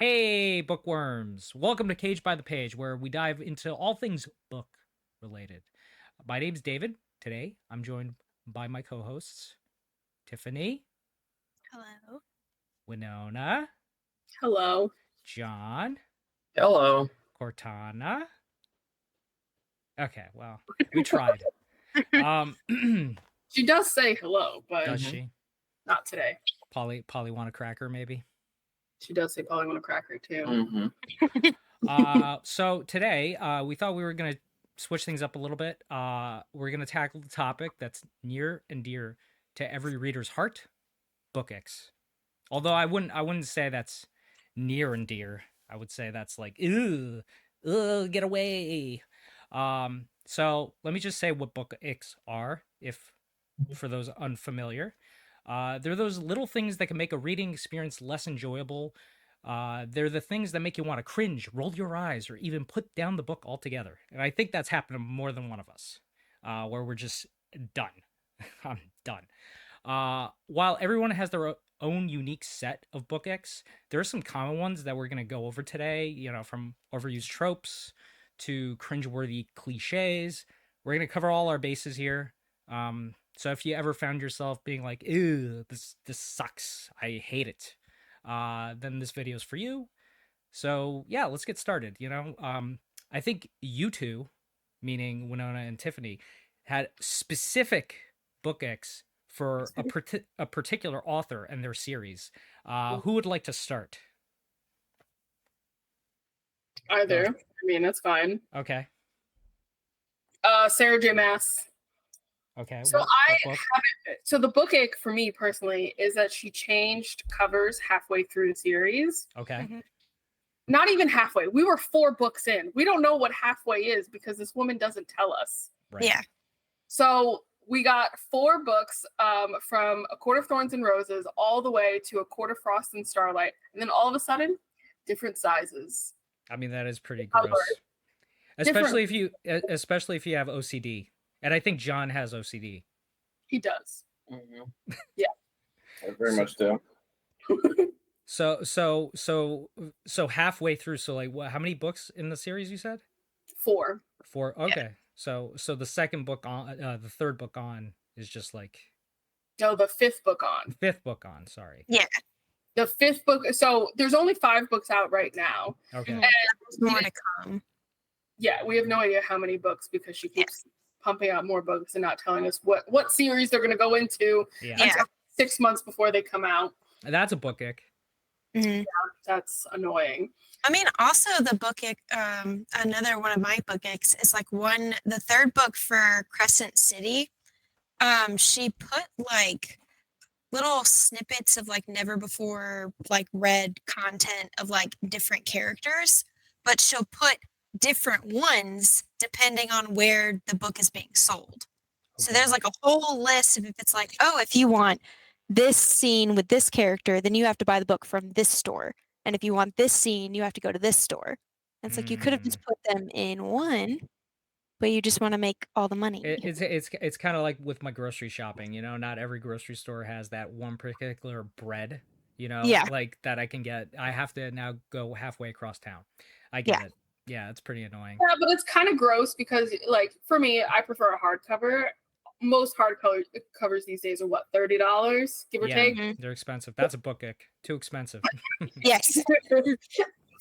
Hey, bookworms! Welcome to Cage by the Page, where we dive into all things book related. My name's David. Today, I'm joined by my co hosts, Tiffany, Hello. Winona, Hello. John, Hello. Cortana. Okay, well, we tried. She does say hello, but Does she? not today. Polly want a cracker, maybe? She does say probably want a cracker too. Mm-hmm. So today, we thought we were going to switch things up a little bit. We're going to tackle the topic that's near and dear to every reader's heart, book icks. Although I wouldn't say that's near and dear. I would say that's like, ew, get away. So let me just say what book icks are, if for those unfamiliar. They're those little things that can make a reading experience less enjoyable. They're the things that make you want to cringe, roll your eyes, or even put down the book altogether. And I think that's happened to more than one of us, where we're just done. I'm done. While everyone has their own unique set of book icks, there are some common ones that we're going to go over today, from overused tropes to cringeworthy clichés. We're going to cover all our bases here. So if you ever found yourself being like, ew, this sucks, I hate it, then this video is for you. So yeah, let's get started. I think you two, meaning Winona and Tiffany, had specific book icks for a particular author and their series. Who would like to start? Either. I mean, that's fine. Okay. Sarah J. Maas. Okay. So so the book ick for me personally is that she changed covers halfway through the series. Okay. Mm-hmm. Not even halfway. We were 4 books in. We don't know what halfway is because this woman doesn't tell us. Right. Yeah. So we got 4 books from A Court of Thorns and Roses all the way to A Court of Frost and Starlight. And then all of a sudden, different sizes. I mean, that is pretty gross. Especially if you have OCD. And I think John has OCD. He does. Mm-hmm. Yeah. I very much do. So halfway through. So like, how many books in the series you said? 4. 4. Okay. Yeah. So the second book on, the third book on is just like. No, the 5th book on. 5th book on. Sorry. Yeah. The 5th book. So there's only 5 books out right now. Okay. And more to come. Yeah, we have no idea how many books because she keeps pumping out more books and not telling us what series they're going to go into until 6 months before they come out. That's a book ick. Mm-hmm. Yeah, that's annoying. I mean, also the book ick, another one of my book icks is like the third book for Crescent City. She put like little snippets of like never before like read content of like different characters, but she'll put different ones depending on where the book is being sold. Okay. So there's like a whole list of, if it's like, oh, if you want this scene with this character, then you have to buy the book from this store. And if you want this scene, you have to go to this store. And it's like you could have just put them in one, but you just want to make all the money. It's kind of like with my grocery shopping, not every grocery store has that one particular bread, like that I can get. I have to now go halfway across town. I get it. Yeah, it's pretty annoying. Yeah, but it's kind of gross because, like, for me, I prefer a hardcover. Most hardcover covers these days are what, $30, give or take? Mm-hmm. They're expensive. That's a book ick. Too expensive. Yes.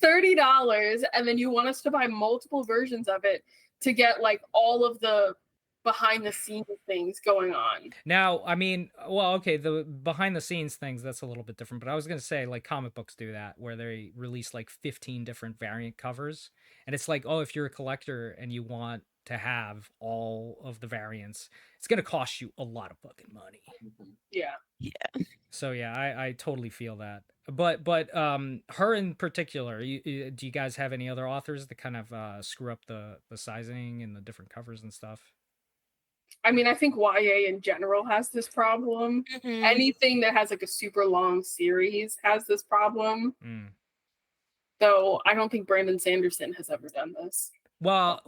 $30, and then you want us to buy multiple versions of it to get like all of the behind the scenes things going on. Now, I mean, well, okay, the behind the scenes things, that's a little bit different, but I was going to say like comic books do that where they release like 15 different variant covers, and it's like, oh, if you're a collector and you want to have all of the variants, it's going to cost you a lot of fucking money. Yeah. So yeah, I totally feel that. But her in particular, do you guys have any other authors that kind of screw up the sizing and the different covers and stuff? I mean, I think YA in general has this problem. Mm-hmm. Anything that has like a super long series has this problem. Though I don't think Brandon Sanderson has ever done this. Well,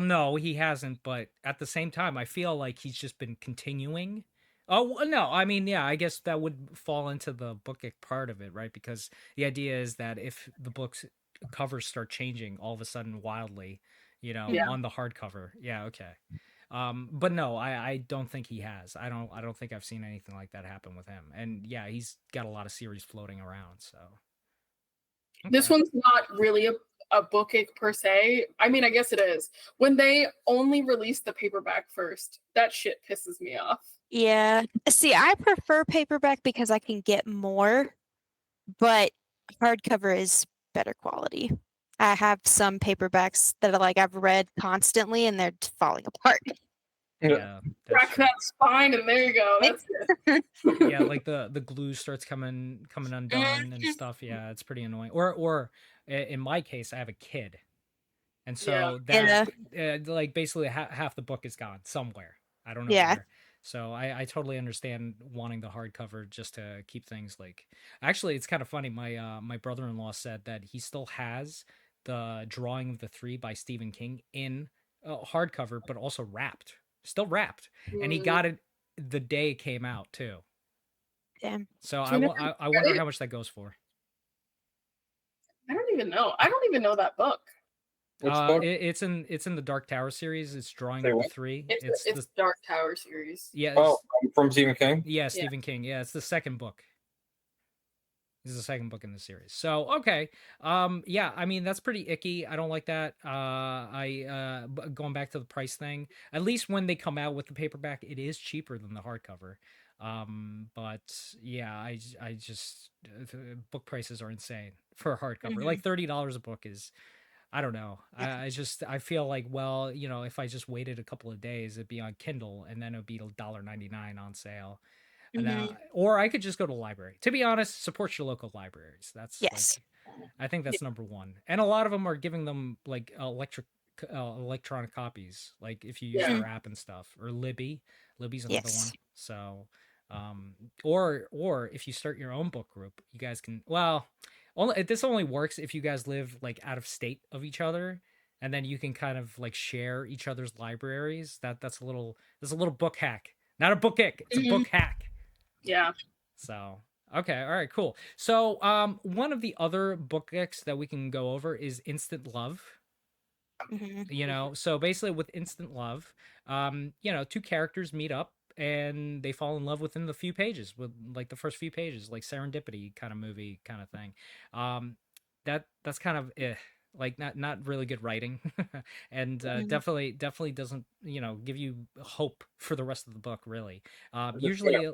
no, he hasn't. But at the same time, I feel like he's just been continuing Oh no, I mean, yeah, I guess that would fall into the book ick part of it, right? Because the idea is that if the book's covers start changing all of a sudden wildly, Yeah. on the hardcover, yeah, okay. But no, I don't think he has. I don't think I've seen anything like that happen with him. And yeah, he's got a lot of series floating around. So This okay. one's not really a book ick per se. I mean, I guess it is. When they only released the paperback first, that shit pisses me off. Yeah. See, I prefer paperback because I can get more, but hardcover is better quality. I have some paperbacks that are like I've read constantly and they're falling apart. Yeah, that's Crack true. that spine and there you go. That's it. Yeah, like the glue starts coming undone and stuff. Yeah, it's pretty annoying. Or in my case, I have a kid, and so Yeah. that like basically half the book is gone somewhere. I don't know Yeah. where. So I totally understand wanting the hardcover just to keep things like. Actually, it's kind of funny. My brother-in-law said that he still has the Drawing of the Three by Stephen King in hardcover, but also wrapped, still wrapped, and he got it the day it came out too. Damn. So I wonder how much that goes for. I don't even know. I don't even know that book. Which book? It's in the Dark Tower series. It's Drawing of the Three. It's the Dark Tower series. Yeah. Oh, from Stephen King? Yeah, Stephen King. Yeah, it's the second book. This is the second book in the series. So okay. Yeah, I mean that's pretty icky. I don't like that. Going back to the price thing, at least when they come out with the paperback, it is cheaper than the hardcover. But yeah, I just book prices are insane for a hardcover. Like $30 a book is, I don't know. I feel like, well, if I just waited a couple of days, it'd be on Kindle and then it'd be $1.99 on sale. And or I could just go to the library. To be honest, support your local libraries. That's Yes. like, I think that's number one. And a lot of them are giving them like electronic copies, like if you use their app and stuff, or Libby's another one. So or if you start your own book group, you guys can, well, this only works if you guys live like out of state of each other, and then you can kind of like share each other's libraries. That's a little book hack. Not a book ick, it's a book hack. Yeah. So okay, all right, cool. So one of the other book icks that we can go over is instant love. So basically with instant love, two characters meet up and they fall in love within the few pages, with like the first few pages, like serendipity kind of movie kind of thing. That's kind of like not really good writing, and definitely doesn't give you hope for the rest of the book really. Usually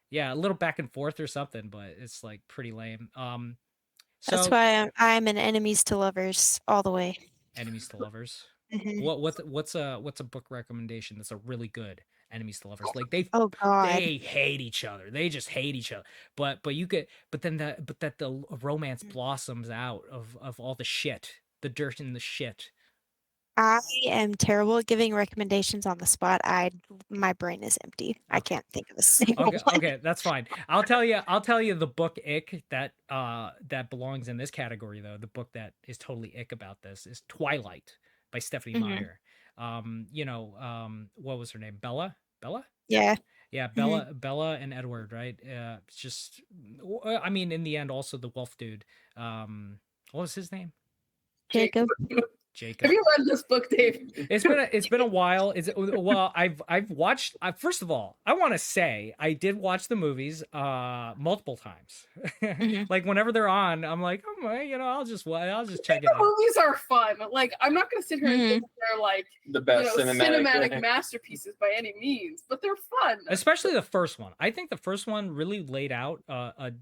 yeah, a little back and forth or something, but it's like pretty lame. So that's why I'm an enemies to lovers all the way. Enemies to lovers. What's a book recommendation that's a really good enemies to lovers? Like they hate each other. They just hate each other. But then the romance blossoms out of all the shit, the dirt and the shit. I am terrible at giving recommendations on the spot. My brain is empty. Okay. I can't think of a single one. Okay, that's fine. I'll tell you the book ick that belongs in this category though. The book that is totally ick about this is Twilight by Stephanie Meyer. What was her name? Bella? Yeah. Yeah, Bella and Edward, right? It's just, I mean, in the end, also the wolf dude. What was his name? Jacob. Have you read this book, Dave? It's been a while. I've watched. First of all, I want to say I did watch the movies multiple times. Like whenever they're on, I'm like, oh my, I'll just check it out. The movies are fun. Like I'm not gonna sit here and think they're like the best cinematic masterpieces by any means, but they're fun. Especially the first one. I think the first one really laid out a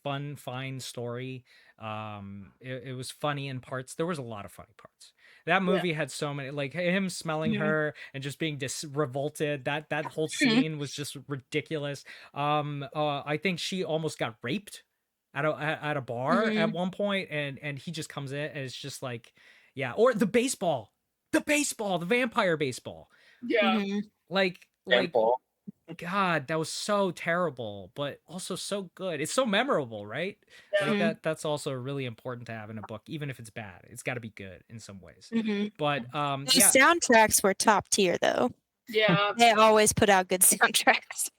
fun, fine story. It was funny in parts. There was a lot of funny parts. That movie had so many, like him smelling her and just being revolted. That whole scene was just ridiculous. I think she almost got raped at a bar at one point, and he just comes in and it's just like, yeah. Or the vampire baseball. Yeah. Like. God, that was so terrible, but also so good. It's so memorable, right? Yeah. Like that's also really important to have in a book, even if it's bad. It's got to be good in some ways. But the soundtracks were top tier though. Yeah. They always put out good soundtracks.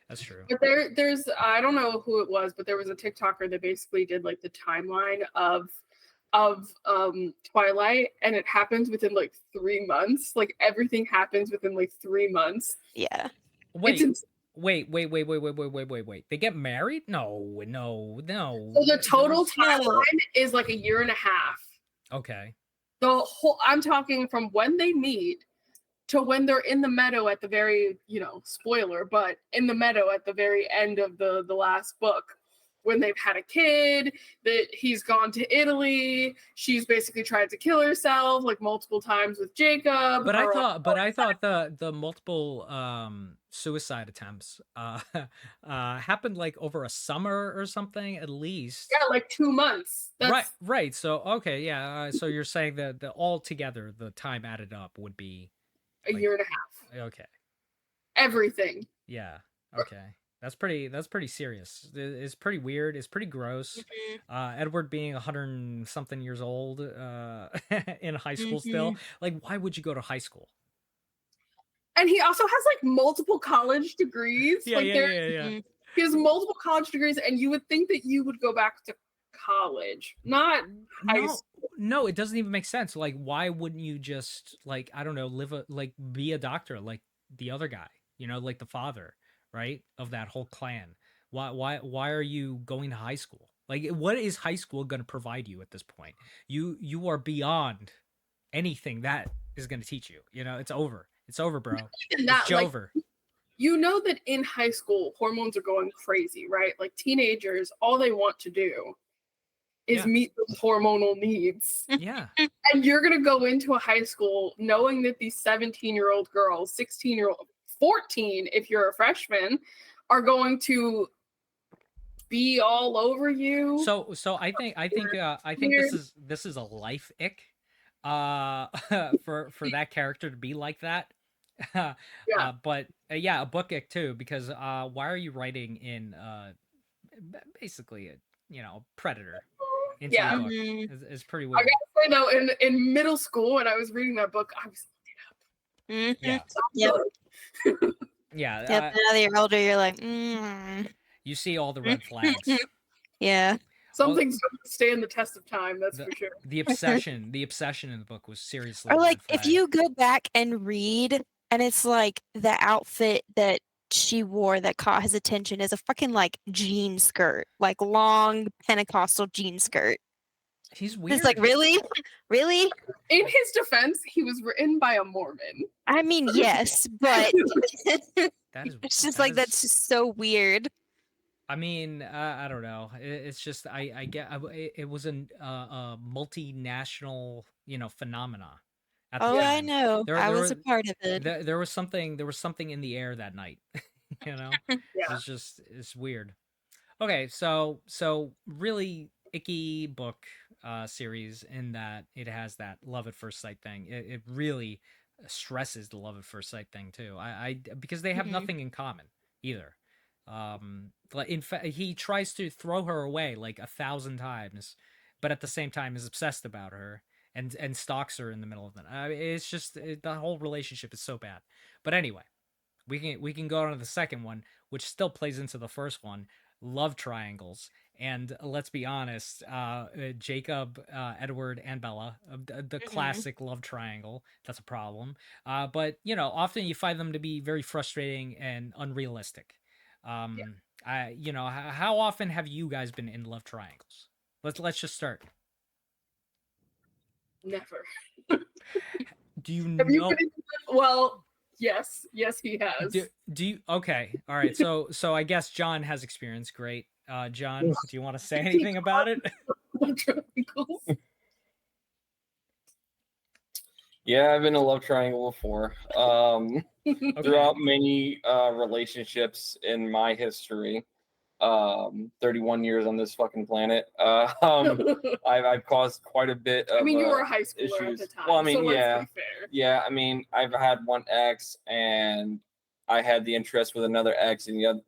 That's true. But there's I don't know who it was, but there was a TikToker that basically did like the timeline of Twilight, and it happens within like 3 months. Like everything happens within like 3 months. Yeah. Wait. They get married? No. So the total timeline is like a year and a half. Okay. I'm talking from when they meet to when they're in the meadow at the very, spoiler, but in the meadow at the very end of the last book, when they've had a kid, that he's gone to Italy, she's basically tried to kill herself like multiple times with Jacob. But I thought the multiple suicide attempts happened like over a summer or something at least. Yeah, like 2 months. Right. So okay, yeah. So you're saying that all together the time added up would be a year and a half. Okay. Everything. Yeah. Okay. That's pretty serious. It's pretty weird. It's pretty gross. Edward being 100-something years old in high school still. Like, why would you go to high school? And he also has like multiple college degrees. Yeah. He has multiple college degrees, and you would think that you would go back to college, not high school. No, it doesn't even make sense. Like, why wouldn't you just like, I don't know, be a doctor like the other guy, like the father, right, of that whole clan? Why are you going to high school? Like, what is high school going to provide you at this point? You are beyond anything that is going to teach you. It's over. It's over, bro. It's over. You know that in high school, hormones are going crazy, right? Like teenagers, all they want to do is meet those hormonal needs. Yeah. And you're going to go into a high school knowing that these 17-year-old girls, 16-year-old, 14, if you're a freshman, are going to be all over you. So I think this is a life ick for that character to be like that. But a book ick too, because why are you writing in basically a predator into the book? It's pretty weird. I gotta say though, in middle school when I was reading that book, I was Yeah. Yeah. Now that you're older, you're like, You see all the red flags. Yeah. Some things don't stand the test of time, that's for sure. The obsession in the book was seriously. Or like, if you go back and read, and it's like the outfit that she wore that caught his attention is a fucking like jean skirt, like long Pentecostal jean skirt. He's weird. It's like, really? In his defense, he was written by a Mormon. I mean, yes, but it's just like that's just so weird. I mean, I don't know. It's just I get it was a multinational phenomena. I know. I was a part of it. There was something in the air that night. It's weird. Okay, so really icky book series in that it has that love at first sight thing. It really stresses the love at first sight thing too. Because they have nothing in common either. In fact, he tries to throw her away like 1,000 times, but at the same time is obsessed about her and stalks her in the middle of the night. It's just the whole relationship is so bad. But anyway, we can go on to the second one, which still plays into the first one. Love triangles. And let's be honest, Jacob, Edward, and Bella, the classic love triangle, that's a problem. But often you find them to be very frustrating and unrealistic. How often have you guys been in love triangles? Let's just start. Never. Do you have know? You been well, yes, he has. Do you? Okay, all right. So I guess John has experience. Great, John. Do you want to say anything about it? Yeah, I've been in a love triangle before. Throughout many relationships in my history, 31 years on this fucking planet, I've caused quite a bit of. I mean, you were a high schooler issues. at the time. Well, I mean, so yeah, let's be fair. yeah. I mean, I've had one ex, and I had the interest with another ex, and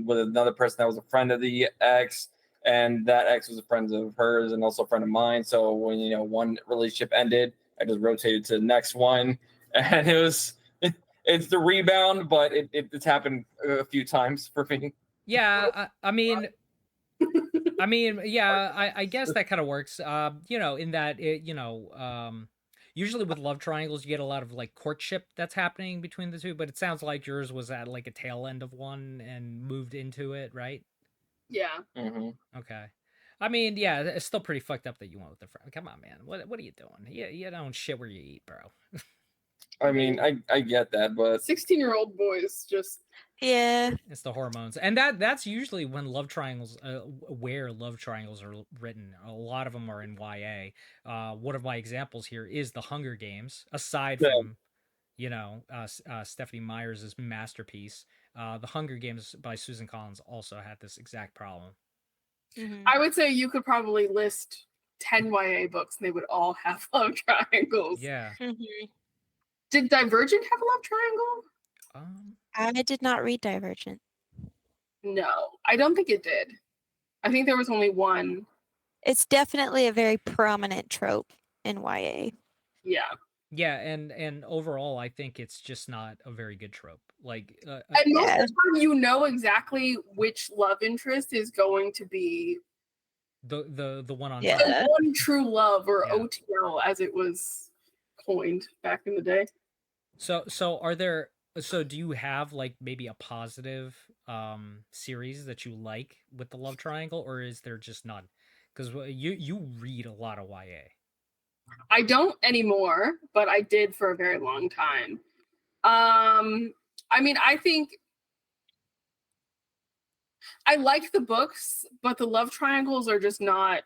with another person that was a friend of the ex, and that ex was a friend of hers, and also a friend of mine. So when one relationship ended, I just rotated to the next one, and it it's the rebound, but it's happened a few times for me. Yeah, I mean, yeah, I guess that kind of works. You know, in that usually with love triangles, you get a lot of like courtship that's happening between the two, but it sounds like yours was at like a tail end of one and moved into it, right? Yeah. Mm-hmm. Okay. I mean, yeah, it's still pretty fucked up that you went with the friend. Come on, man. What are you doing? You don't shit where you eat, bro. I mean, I get that, but 16-year-old boys just Yeah. It's the hormones, and that's usually when love triangles, where love triangles are written. A lot of them are in YA. One of my examples here is The Hunger Games. Aside Yeah. from, Stephanie Meyers' masterpiece, The Hunger Games by Susan Collins also had this exact problem. Mhm. I would say you could probably list 10 YA books and they would all have love triangles. Yeah. Mhm. Did Divergent have a love triangle? I did not read Divergent. No, I don't think it did. I think there was only one. It's definitely a very prominent trope in YA. Yeah. Yeah, and overall, I think it's just not a very good trope. Like, And most of the time, you know exactly which love interest is going to be the one on Yeah. top. the one true love, or Yeah. OTL as it was coined back in the day. So do you have like maybe a positive series that you like with the love triangle, or is there just none? Because you read a lot of YA. I don't anymore, but I did for a very long time. I mean, I think I like the books, but the love triangles are just not,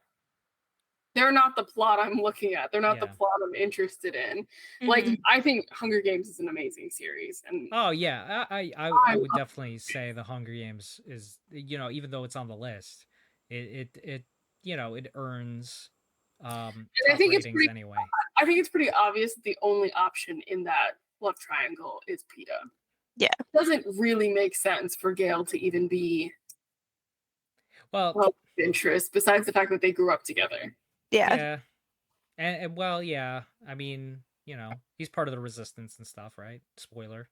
they're not the plot I'm looking at. They're not the Yeah. plot I'm interested in. Like, I think Hunger Games is an amazing series. And Oh yeah, I would definitely say the Hunger Games is, even though it's on the list, it earns top I think it's ratings pretty, anyway. I think it's pretty obvious that the only option in that love triangle is PETA. Yeah. It doesn't really make sense for Gail to even be Well, interest, besides the fact that they grew up together. Yeah. And well, yeah, I mean, he's part of the resistance and stuff, right? Spoiler.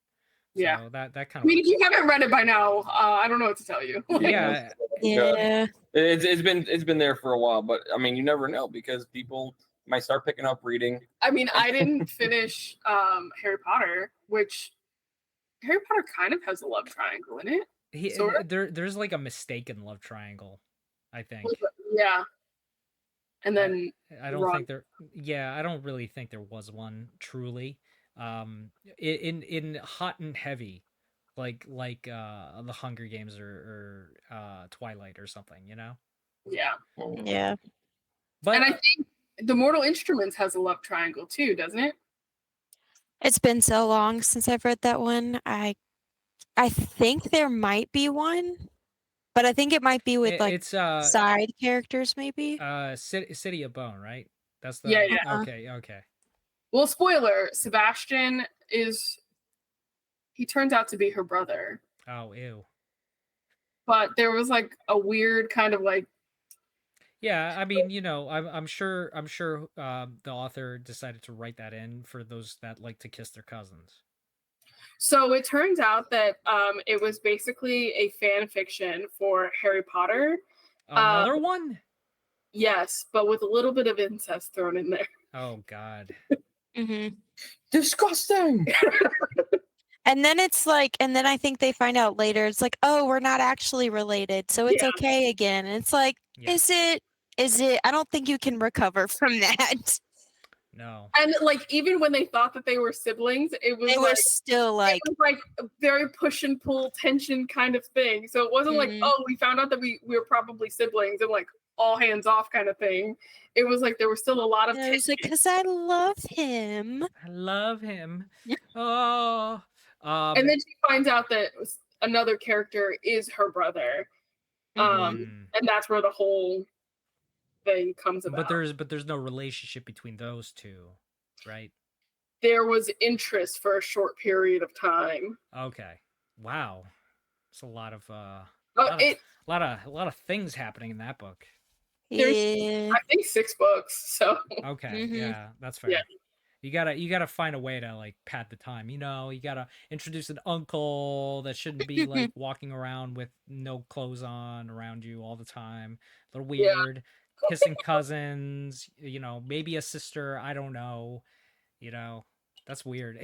Yeah. So that kind of. I mean, if you haven't read it by now, I don't know what to tell you. Yeah. Yeah. It's been there for a while, but I mean, you never know, because people might start picking up reading. I mean, I didn't finish Harry Potter, which Harry Potter kind of has a love triangle in it. There's like a mistaken love triangle, I think. Yeah. And then I don't think there. Yeah, I don't really think there was one truly. In Hot and Heavy, like the Hunger Games or Twilight or something, Yeah. Yeah. But I think The Mortal Instruments has a love triangle too, doesn't it? It's been so long since I've read that one. I think there might be one, but I think it might be with it's side characters, maybe. City of Bone, right? That's the Yeah. Okay. Well, spoiler: Sebastian he turns out to be her brother. Oh, ew. But there was like a weird kind of like. Yeah, I mean, I'm sure the author decided to write that in for those that like to kiss their cousins. So it turns out that it was basically a fan fiction for Harry Potter. Another one? Yes, but with a little bit of incest thrown in there. Oh God. Disgusting. And then it's like, and then I think they find out later, it's like, oh, we're not actually related, so it's okay again. And it's like, is it? I don't think you can recover from that. No. And like, even when they thought that they were siblings, they were still like, it was like a very push and pull tension kind of thing. So it wasn't like, oh, we found out that we were probably siblings and like all hands off kind of thing. It was like there was still a lot of tension. It was like, because I love him. I love him. Oh. And then she finds out that another character is her brother. And that's where the whole thing comes about. But there's no relationship between those two, right? There was interest for a short period of time. Okay. Wow. It's a lot of a lot of things happening in that book. There's I think 6 books. So okay, yeah, that's fair. You gotta find a way to like pad the time. You gotta introduce an uncle that shouldn't be like walking around with no clothes on around you all the time. A little Yeah. weird. Kissing cousins. Maybe a sister. I don't know. That's weird.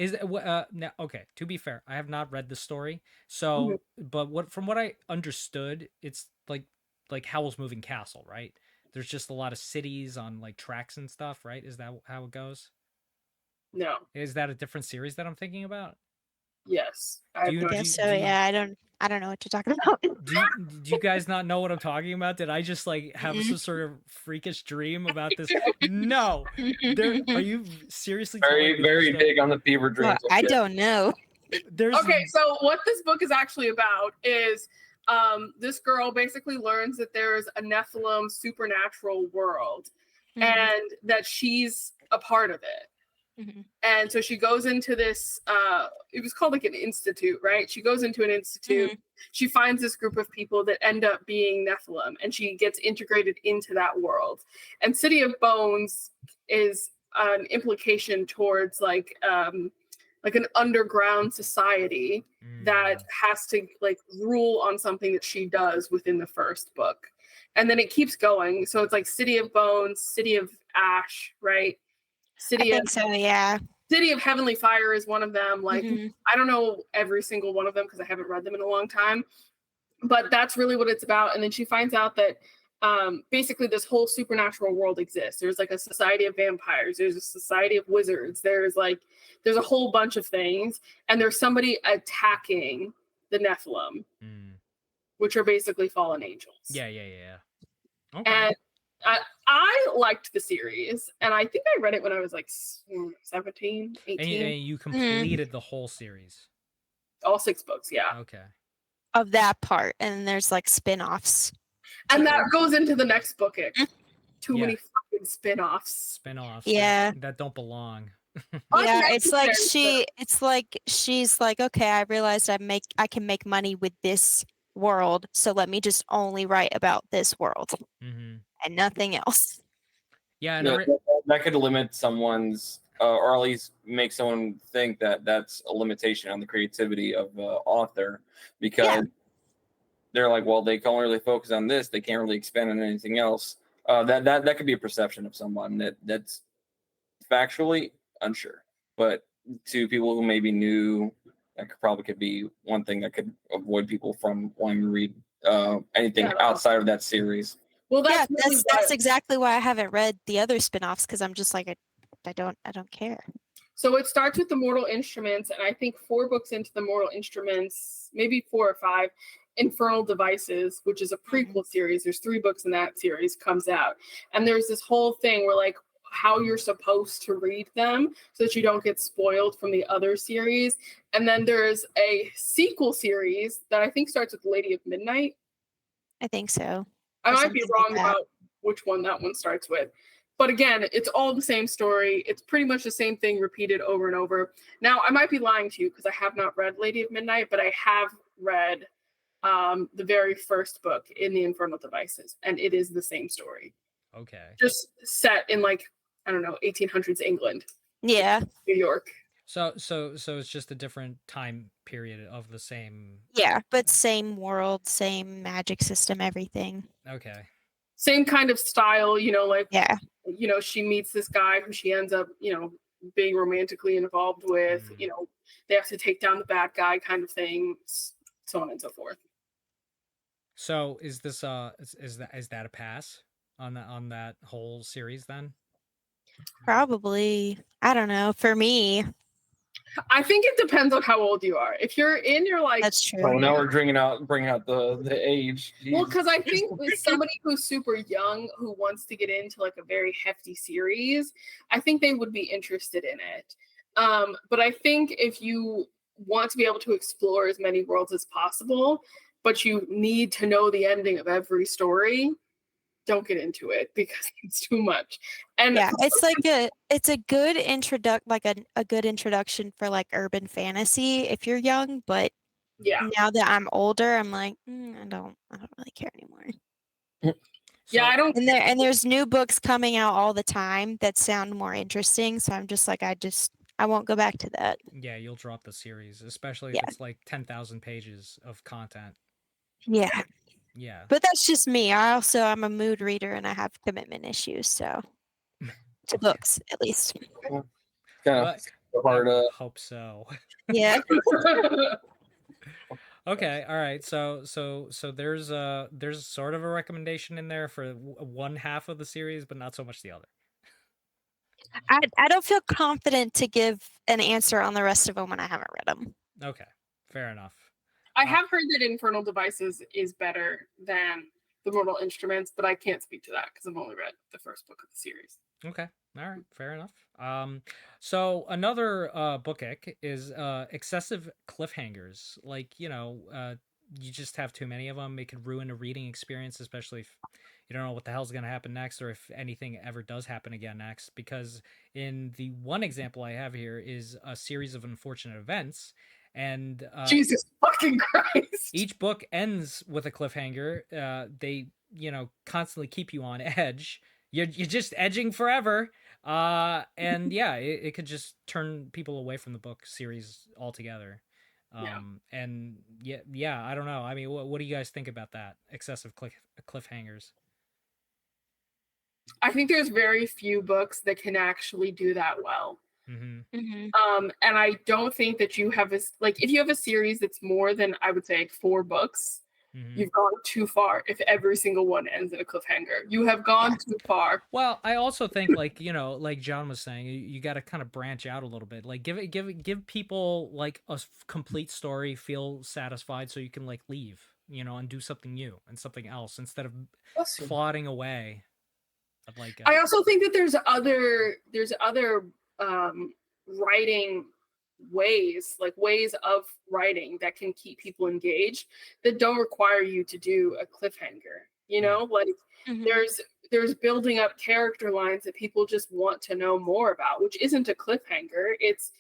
Now, okay, to be fair, I have not read the story. So, but from what I understood, it's like Howl's Moving Castle, right? There's just a lot of cities on like tracks and stuff, right? Is that how it goes? No. Is that a different series that I'm thinking about? Yes. Do you- I guess so. Yeah, I don't know what you're talking about. Do you guys not know what I'm talking about? Did I just like have some sort of freakish dream about this? No. Are you seriously Very, telling me very big on the fever dreams? Well, I don't know. Okay, so what this book is actually about is this girl basically learns that there's a Nephilim supernatural world and that she's a part of it. And so she goes into this, it was called like an institute, right? She goes into an institute. She finds this group of people that end up being Nephilim, and she gets integrated into that world. And City of Bones is an implication towards like an underground society that has to like rule on something that she does within the first book. And then it keeps going. So it's like City of Bones, City of Ash, right? I think so, yeah. City of Heavenly Fire is one of them. Like, I don't know every single one of them because I haven't read them in a long time, but that's really what it's about. And then she finds out that basically this whole supernatural world exists. There's like a society of vampires. There's a society of wizards. There's a whole bunch of things. And there's somebody attacking the Nephilim, which are basically fallen angels. Yeah. Okay. And I liked the series, and I think I read it when I was like 17, 18. And you completed the whole series? All 6 books, yeah. Okay. Of that part, and there's like spin-offs. And that goes into the next book. Too many fucking spin-offs. Yeah. That don't belong. Yeah, it's like she's like, okay, I realized I can make money with this world, so let me just only write about this world and nothing else. Yeah, that could limit someone's or at least make someone think that that's a limitation on the creativity of the author, because they're like, well, they can only really focus on this, they can't really expand on anything else. That could be a perception of someone that's factually unsure, but to people who maybe knew, that could be one thing that could avoid people from wanting to read anything outside of that series. Well, that's exactly why I haven't read the other spin-offs, because I'm just like, I don't care. So it starts with the Mortal Instruments, and I think 4 books into the Mortal Instruments, maybe 4 or 5, Infernal Devices, which is a prequel series. There's 3 books in that series, comes out. And there's this whole thing where like how you're supposed to read them so that you don't get spoiled from the other series. And then there's a sequel series that I think starts with Lady of Midnight. I think so. I might be wrong about which one that one starts with. But again, it's all the same story. It's pretty much the same thing repeated over and over. Now, I might be lying to you because I have not read Lady of Midnight, but I have read the very first book in the Infernal Devices, and it is the same story. Okay. Just set in like, I don't know, 1800s England. Yeah. New York. So it's just a different time period of the same. Yeah, but same world, same magic system, everything. Okay. Same kind of style, she meets this guy who she ends up, being romantically involved with. They have to take down the bad guy kind of thing, so on and so forth. So is this is that a pass on that whole series then? Probably. I don't know. For me, I think it depends on how old you are. If you're in your like, that's true. Oh, now we're bringing out the age. Jeez. Well, because I think with somebody who's super young who wants to get into like a very hefty series, I think they would be interested in it. But I think if you want to be able to explore as many worlds as possible, but you need to know the ending of every story, don't get into it because it's too much. And yeah, it's like a good introduction for like urban fantasy if you're young, but now that I'm older, I'm like, I don't really care anymore. Yeah, I don't. And there's new books coming out all the time that sound more interesting. So I'm just like, I won't go back to that. Yeah, you'll drop the series, especially if it's like 10,000 pages of content. Yeah. Yeah. But that's just me. I'm a mood reader and I have commitment issues. So to books, at least. Kind of hard. I hope so. Yeah. Okay, all right. So there's sort of a recommendation in there for one half of the series, but not so much the other. I don't feel confident to give an answer on the rest of them when I haven't read them. Okay, fair enough. I have heard that Infernal Devices is better than The Mortal Instruments, but I can't speak to that because I've only read the first book of the series. Okay, all right, fair enough. So another book ick is excessive cliffhangers. Like, you just have too many of them. It could ruin a reading experience, especially if you don't know what the hell's going to happen next, or if anything ever does happen again next. Because in the one example I have here is a series of unfortunate events, and Jesus fucking Christ! Each book ends with a cliffhanger. They, constantly keep you on edge. You're just edging forever. And yeah, it could just turn people away from the book series altogether. And yeah, I don't know. I mean, what do you guys think about that? Excessive cliffhangers. I think there's very few books that can actually do that well. And I don't think that you have if you have a series that's more than, I would say, 4 books, you've gone too far. If every single one ends in a cliffhanger, you have gone too far. Well, I also think, like John was saying, you got to kind of branch out a little bit. Like give people like a complete story, feel satisfied, so you can like leave, and do something new and something else instead of plodding away. Like I also think that there's other writing ways of writing that can keep people engaged that don't require you to do a cliffhanger. There's building up character lines that people just want to know more about, which isn't a cliffhanger. It's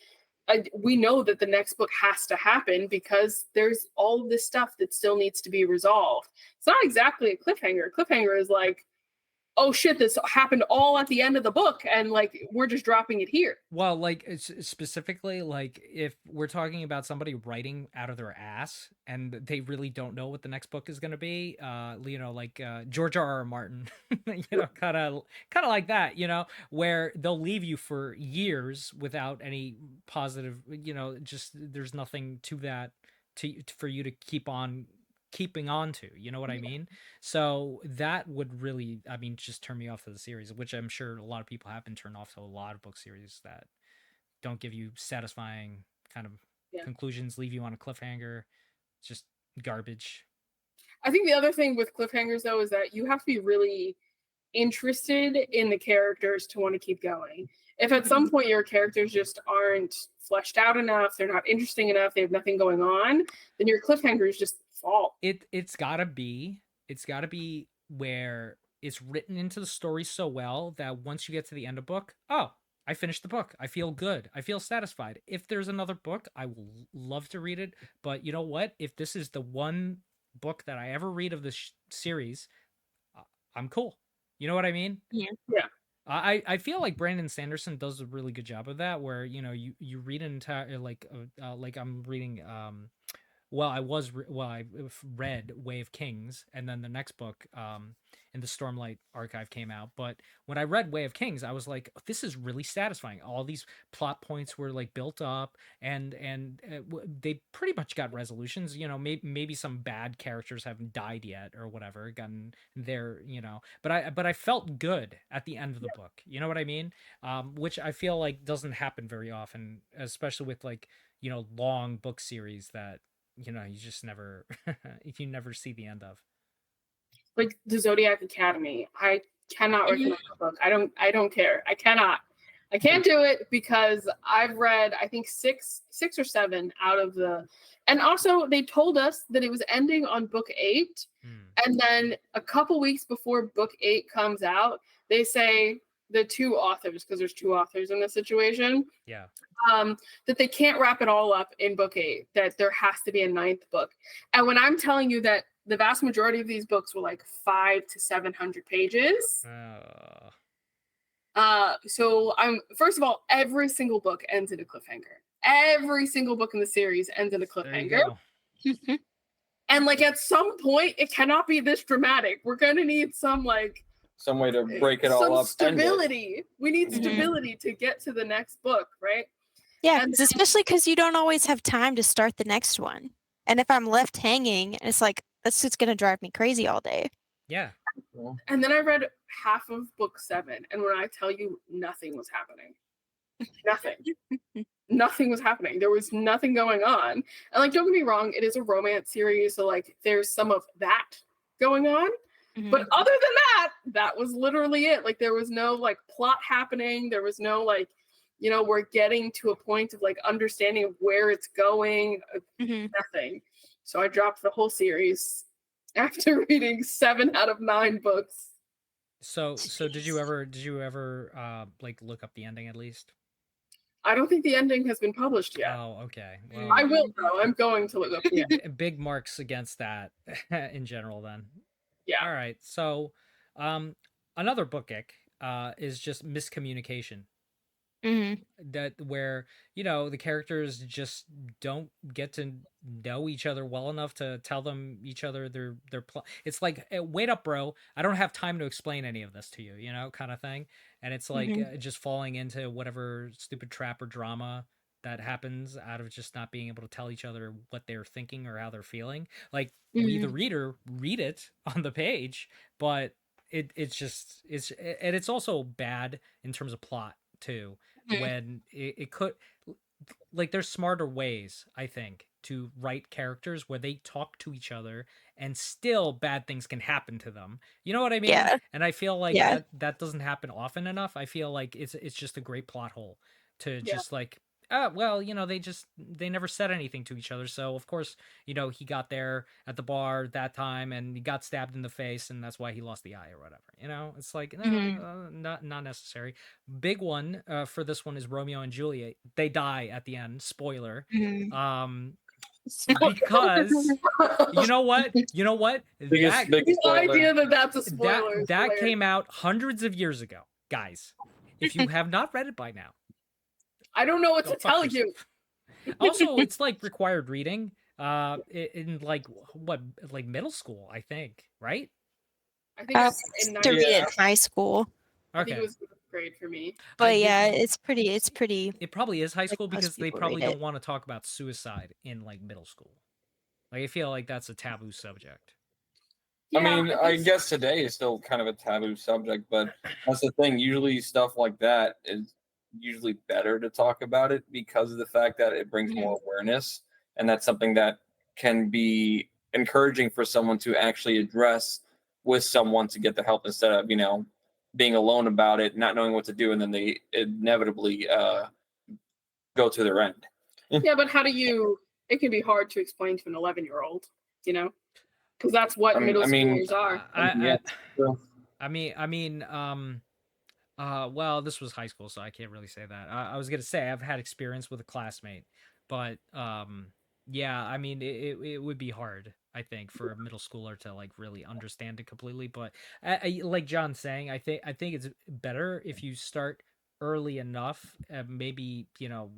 we know that the next book has to happen because there's all of this stuff that still needs to be resolved. It's not exactly a cliffhanger. A cliffhanger is like, oh shit, this happened all at the end of the book, and like we're just dropping it here. Well, like specifically, like if we're talking about somebody writing out of their ass and they really don't know what the next book is going to be, like George R.R. Martin, kind of like that, where they'll leave you for years without any positive, just there's nothing to that for you to keeping on to, you know what I mean? So that would really, just turn me off to the series, which I'm sure a lot of people have been turned off to a lot of book series that don't give you satisfying kind of conclusions, leave you on a cliffhanger. It's just garbage. I think the other thing with cliffhangers though is that you have to be really interested in the characters to want to keep going. If at some point your characters just aren't fleshed out enough, they're not interesting enough, they have nothing going on, then your cliffhangers just fall. It's gotta be where it's written into the story so well that once you get to the end of book, oh, I finished the book, I feel good, I feel satisfied. If there's another book, I will love to read it, but you know what, if this is the one book that I ever read of this series, I'm cool. You know what I mean? Yeah. I feel like Brandon Sanderson does a really good job of that, where you read an entire like I'm reading I read Way of Kings, and then the next book in the Stormlight archive came out. But when I read Way of Kings, I was like, this is really satisfying. All these plot points were like built up, and they pretty much got resolutions. Maybe some bad characters haven't died yet or whatever, gotten there. But I felt good at the end of the book. You know what I mean? Which I feel like doesn't happen very often, especially with like long book series that you just never you never see the end of. Like the Zodiac Academy, I cannot recommend the book. I don't care. I can't do it because I've read I think six or 7 out of the, and also they told us that it was ending on book 8, and then a couple weeks before book 8 comes out, they say the 2 authors, because there's 2 authors in this situation, that they can't wrap it all up in book 8, that there has to be a 9th book. And when I'm telling you that the vast majority of these books were like 500 to 700 pages. So first of all, every single book ends in a cliffhanger. Every single book in the series ends in a cliffhanger. And like at some point, it cannot be this dramatic. We're gonna need some way to break it all up. Stability. We need stability to get to the next book, right? Yeah, especially because you don't always have time to start the next one. And if I'm left hanging, it's like that's just gonna drive me crazy all day. Yeah. And then I read half of book 7, and when I tell you, nothing was happening. Nothing was happening. There was nothing going on. And like, don't get me wrong, it is a romance series, so like there's some of that going on. But other than that was literally it. Like there was no like plot happening. There was no like, we're getting to a point of like understanding of where it's going. Nothing. So I dropped the whole series after reading 7 out of 9 books. So did you ever like look up the ending at least? I don't think the ending has been published yet. Oh, okay. Well, I will though. I'm going to look up the ending. Big marks against that in general then. Yeah. All right. So another book ick is just miscommunication. That where the characters just don't get to know each other well enough to tell each other their plot. It's like, wait up, bro, I don't have time to explain any of this to you, kind of thing. And it's like just falling into whatever stupid trap or drama that happens out of just not being able to tell each other what they're thinking or how they're feeling. Like we, the reader, read it on the page, but it's also bad in terms of plot too. When it could, like, there's smarter ways, I think, to write characters where they talk to each other and still bad things can happen to them. You know what I mean? Yeah. And I feel like that doesn't happen often enough. I feel like it's just a great plot hole to just like, well, they never said anything to each other. So of course, he got there at the bar that time and he got stabbed in the face and that's why he lost the eye or whatever. It's like, not necessary. Big one for this one is Romeo and Juliet. They die at the end. Spoiler. Because you know what? Biggest the idea that's a spoiler. That came out hundreds of years ago, guys. If you have not read it by now, I don't know what to tell you. Also, it's like required reading in like middle school, I think, right? I think it's in to read it in high school. I think it was 5th grade for me. But it's pretty. It probably is high school like, because they probably don't want to talk about suicide in like middle school. Like I feel like that's a taboo subject. I mean, I guess today is still kind of a taboo subject, but that's the thing. Usually stuff like that is usually better to talk about it because of the fact that it brings more awareness, and that's something that can be encouraging for someone to actually address with someone to get the help instead of being alone about it, not knowing what to do, and then they inevitably go to their end. Yeah, but how do you? It can be hard to explain to an 11-year-old, because that's what middle schoolers are. Well, this was high school, so I can't really say that. I was gonna say I've had experience with a classmate, but yeah, I mean, it would be hard, I think, for a middle schooler to like really understand it completely. But like John's saying, I think it's better if you start early enough, maybe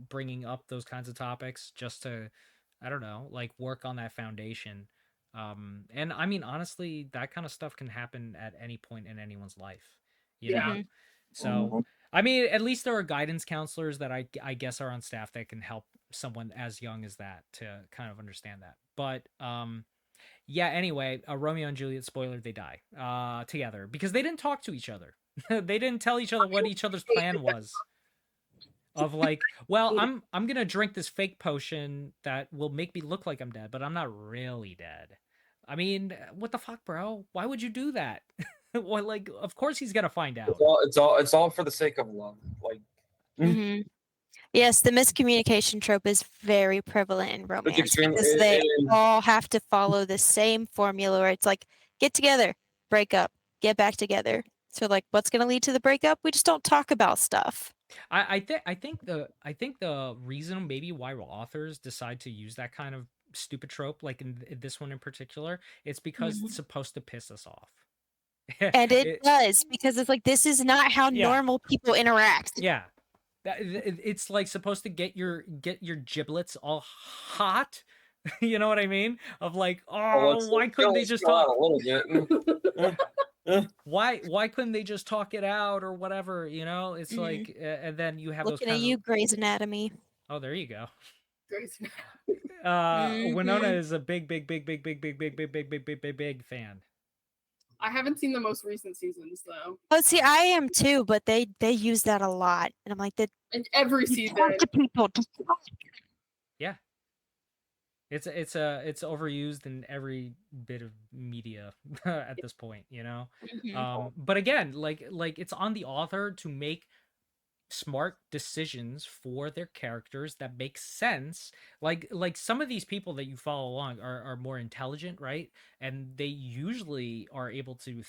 bringing up those kinds of topics just to, I don't know, like work on that foundation. And I mean, honestly, that kind of stuff can happen at any point in anyone's life. You know? So, I mean, at least there are guidance counselors that I guess are on staff that can help someone as young as that to kind of understand that. But yeah, anyway, Romeo and Juliet, spoiler, they die together because they didn't talk to each other. They didn't tell each other what each other's plan was. Of like, well, I'm gonna drink this fake potion that will make me look like I'm dead, but I'm not really dead. I mean, what the fuck, bro? Why would you do that? Well, like, of course he's gonna find out. It's all for the sake of love. Like, yes, the miscommunication trope is very prevalent in romance because they all have to follow the same formula where it's like, get together, break up, get back together. So like, what's gonna lead to the breakup? We just don't talk about stuff. I think the reason maybe why authors decide to use that kind of stupid trope, like in this one in particular, it's because it's supposed to piss us off. And it does, because it's like, this is not how normal people interact. Yeah. It's like supposed to get your giblets all hot. You know what I mean? Of like, why couldn't they just talk a little bit? Why couldn't they just talk it out or whatever? You know, it's like, and then you have looking those at you, Grey's Anatomy. Oh, there you go. Grey's Anatomy. Winona is a big fan. I haven't seen the most recent seasons though. Oh, see, I am too, but they use that a lot, and I'm like, that in every season. Talk to people. Yeah, it's overused in every bit of media at this point, you know. But again, like it's on the author to make smart decisions for their characters that make sense. Like some of these people that you follow along are more intelligent, right? And they usually are able to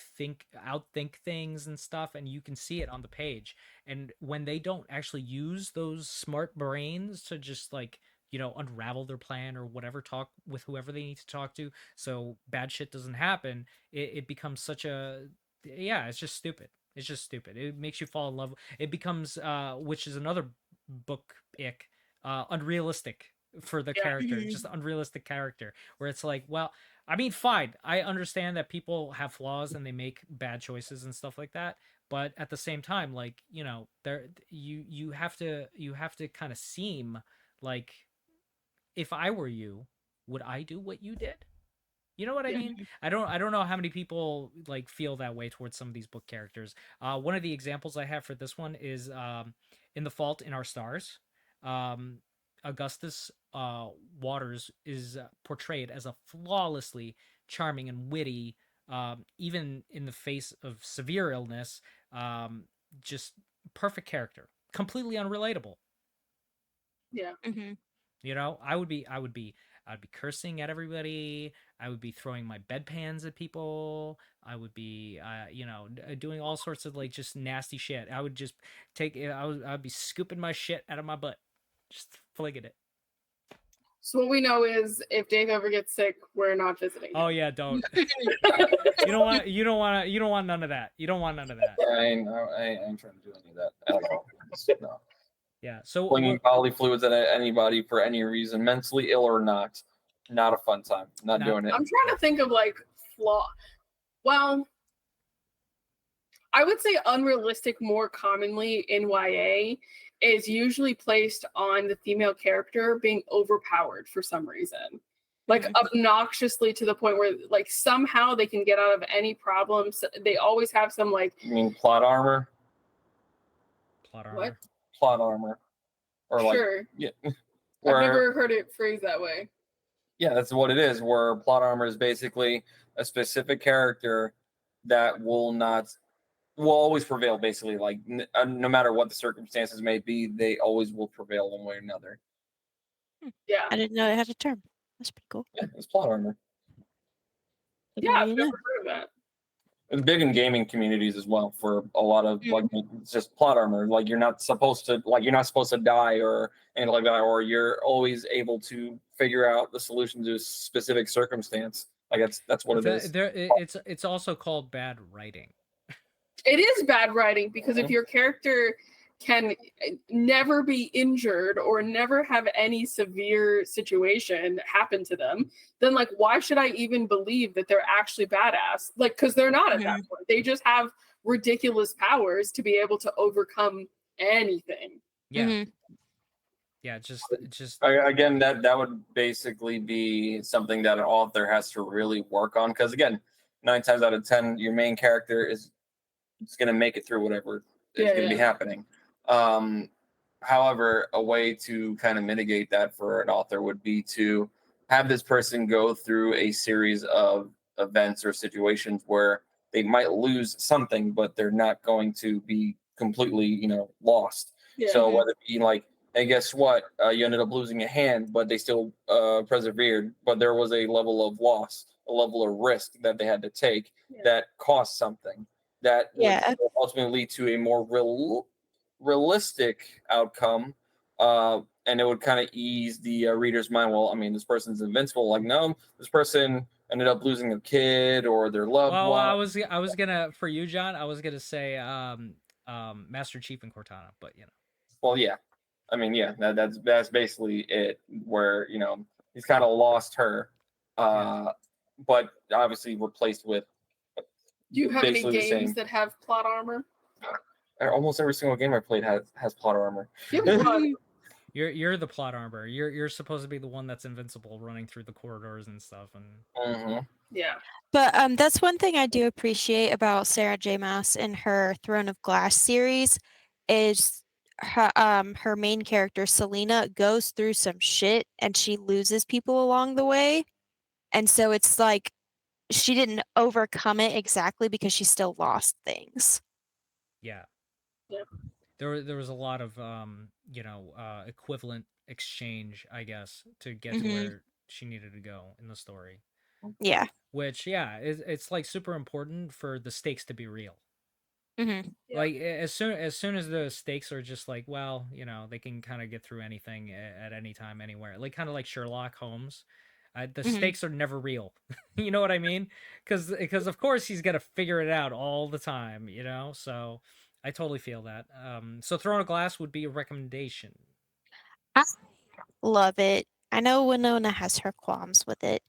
outthink things and stuff, and you can see it on the page. And when they don't actually use those smart brains to just like, you know, unravel their plan or whatever, talk with whoever they need to talk to so bad shit doesn't happen, it becomes such a, it's just stupid. It's just stupid. It makes you fall in love. It becomes, which is another book ick, unrealistic for the character, just unrealistic character, where it's like, well, I mean, fine, I understand that people have flaws and they make bad choices and stuff like that, but at the same time, like, you know, you have to kind of seem like, if I were you, would I do what you did? You know what I mean? I don't know how many people like feel that way towards some of these book characters. One of the examples I have for this one is in The Fault in Our Stars. Augustus Waters is portrayed as a flawlessly charming and witty, even in the face of severe illness, just perfect character, completely unrelatable. Yeah. You know, I'd be cursing at everybody. I would be throwing my bedpans at people. I would be, you know, doing all sorts of like just nasty shit. I would just I'd be scooping my shit out of my butt, just flinging it. So what we know is, if Dave ever gets sick, we're not visiting. Oh yeah, don't. You don't want none of that. You don't want none of that. I ain't trying to do any of that at all. No. Yeah. So flinging bodily fluids at anybody for any reason, mentally ill or not a fun time. Not doing it. I'm trying to think of like flaw. Well, I would say unrealistic more commonly in YA is usually placed on the female character being overpowered for some reason. Like obnoxiously, to the point where like somehow they can get out of any problems. They always have some like, you mean plot armor? What? Plot armor. Or like, sure. Yeah. I've never heard it phrased that way. Yeah, that's what it is, where plot armor is basically a specific character that will always prevail, basically. Like, no matter what the circumstances may be, they always will prevail one way or another. Yeah. I didn't know it had a term. That's pretty cool. Yeah, it's plot armor. Yeah, I've never heard of that. It's big in gaming communities as well for a lot of like, it's just plot armor. Like you're not supposed to die or anything like that, or you're always able to figure out the solution to a specific circumstance. Like that's what it is. It's also called bad writing. It is bad writing, because if your character can never be injured or never have any severe situation happen to them, then like, why should I even believe that they're actually badass? Like, because they're not at that point. They just have ridiculous powers to be able to overcome anything. Yeah. Yeah, just again, that would basically be something that an author has to really work on, because again, 9 times out of 10 your main character is going to make it through whatever is going to be happening. However, a way to kind of mitigate that for an author would be to have this person go through a series of events or situations where they might lose something, but they're not going to be completely, you know, lost. So whether it be like, hey, guess what? You ended up losing a hand, but they still persevered. But there was a level of loss, a level of risk that they had to take that cost something. That would ultimately lead to a more realistic outcome and it would kind of ease the reader's mind. Well, I mean, this person's invincible. Like, no, this person ended up losing a kid or their loved Well, one. I was gonna, for you, John, I was gonna say Master Chief and Cortana, but you know. Well, yeah, I mean, yeah, that's basically it. Where he's kind of lost her, but obviously replaced with. Do you have any games that have plot armor? Almost every single game I played has plot armor. You're the plot armor. You're supposed to be the one that's invincible, running through the corridors and stuff. And yeah. But that's one thing I do appreciate about Sarah J. Maas in her Throne of Glass series is her main character Selena goes through some shit and she loses people along the way, and so it's like she didn't overcome it exactly because she still lost things. Yeah. There was a lot of equivalent exchange, I guess, to get to where she needed to go in the story. Yeah. Which it's like super important for the stakes to be real. Like as soon as the stakes are just like, well, they can kind of get through anything at any time, anywhere. Like kind of like Sherlock Holmes. The stakes are never real. You know what I mean? Because of course he's gonna figure it out all the time. So I totally feel that. So Throne of Glass would be a recommendation. I love it. I know Winona has her qualms with it.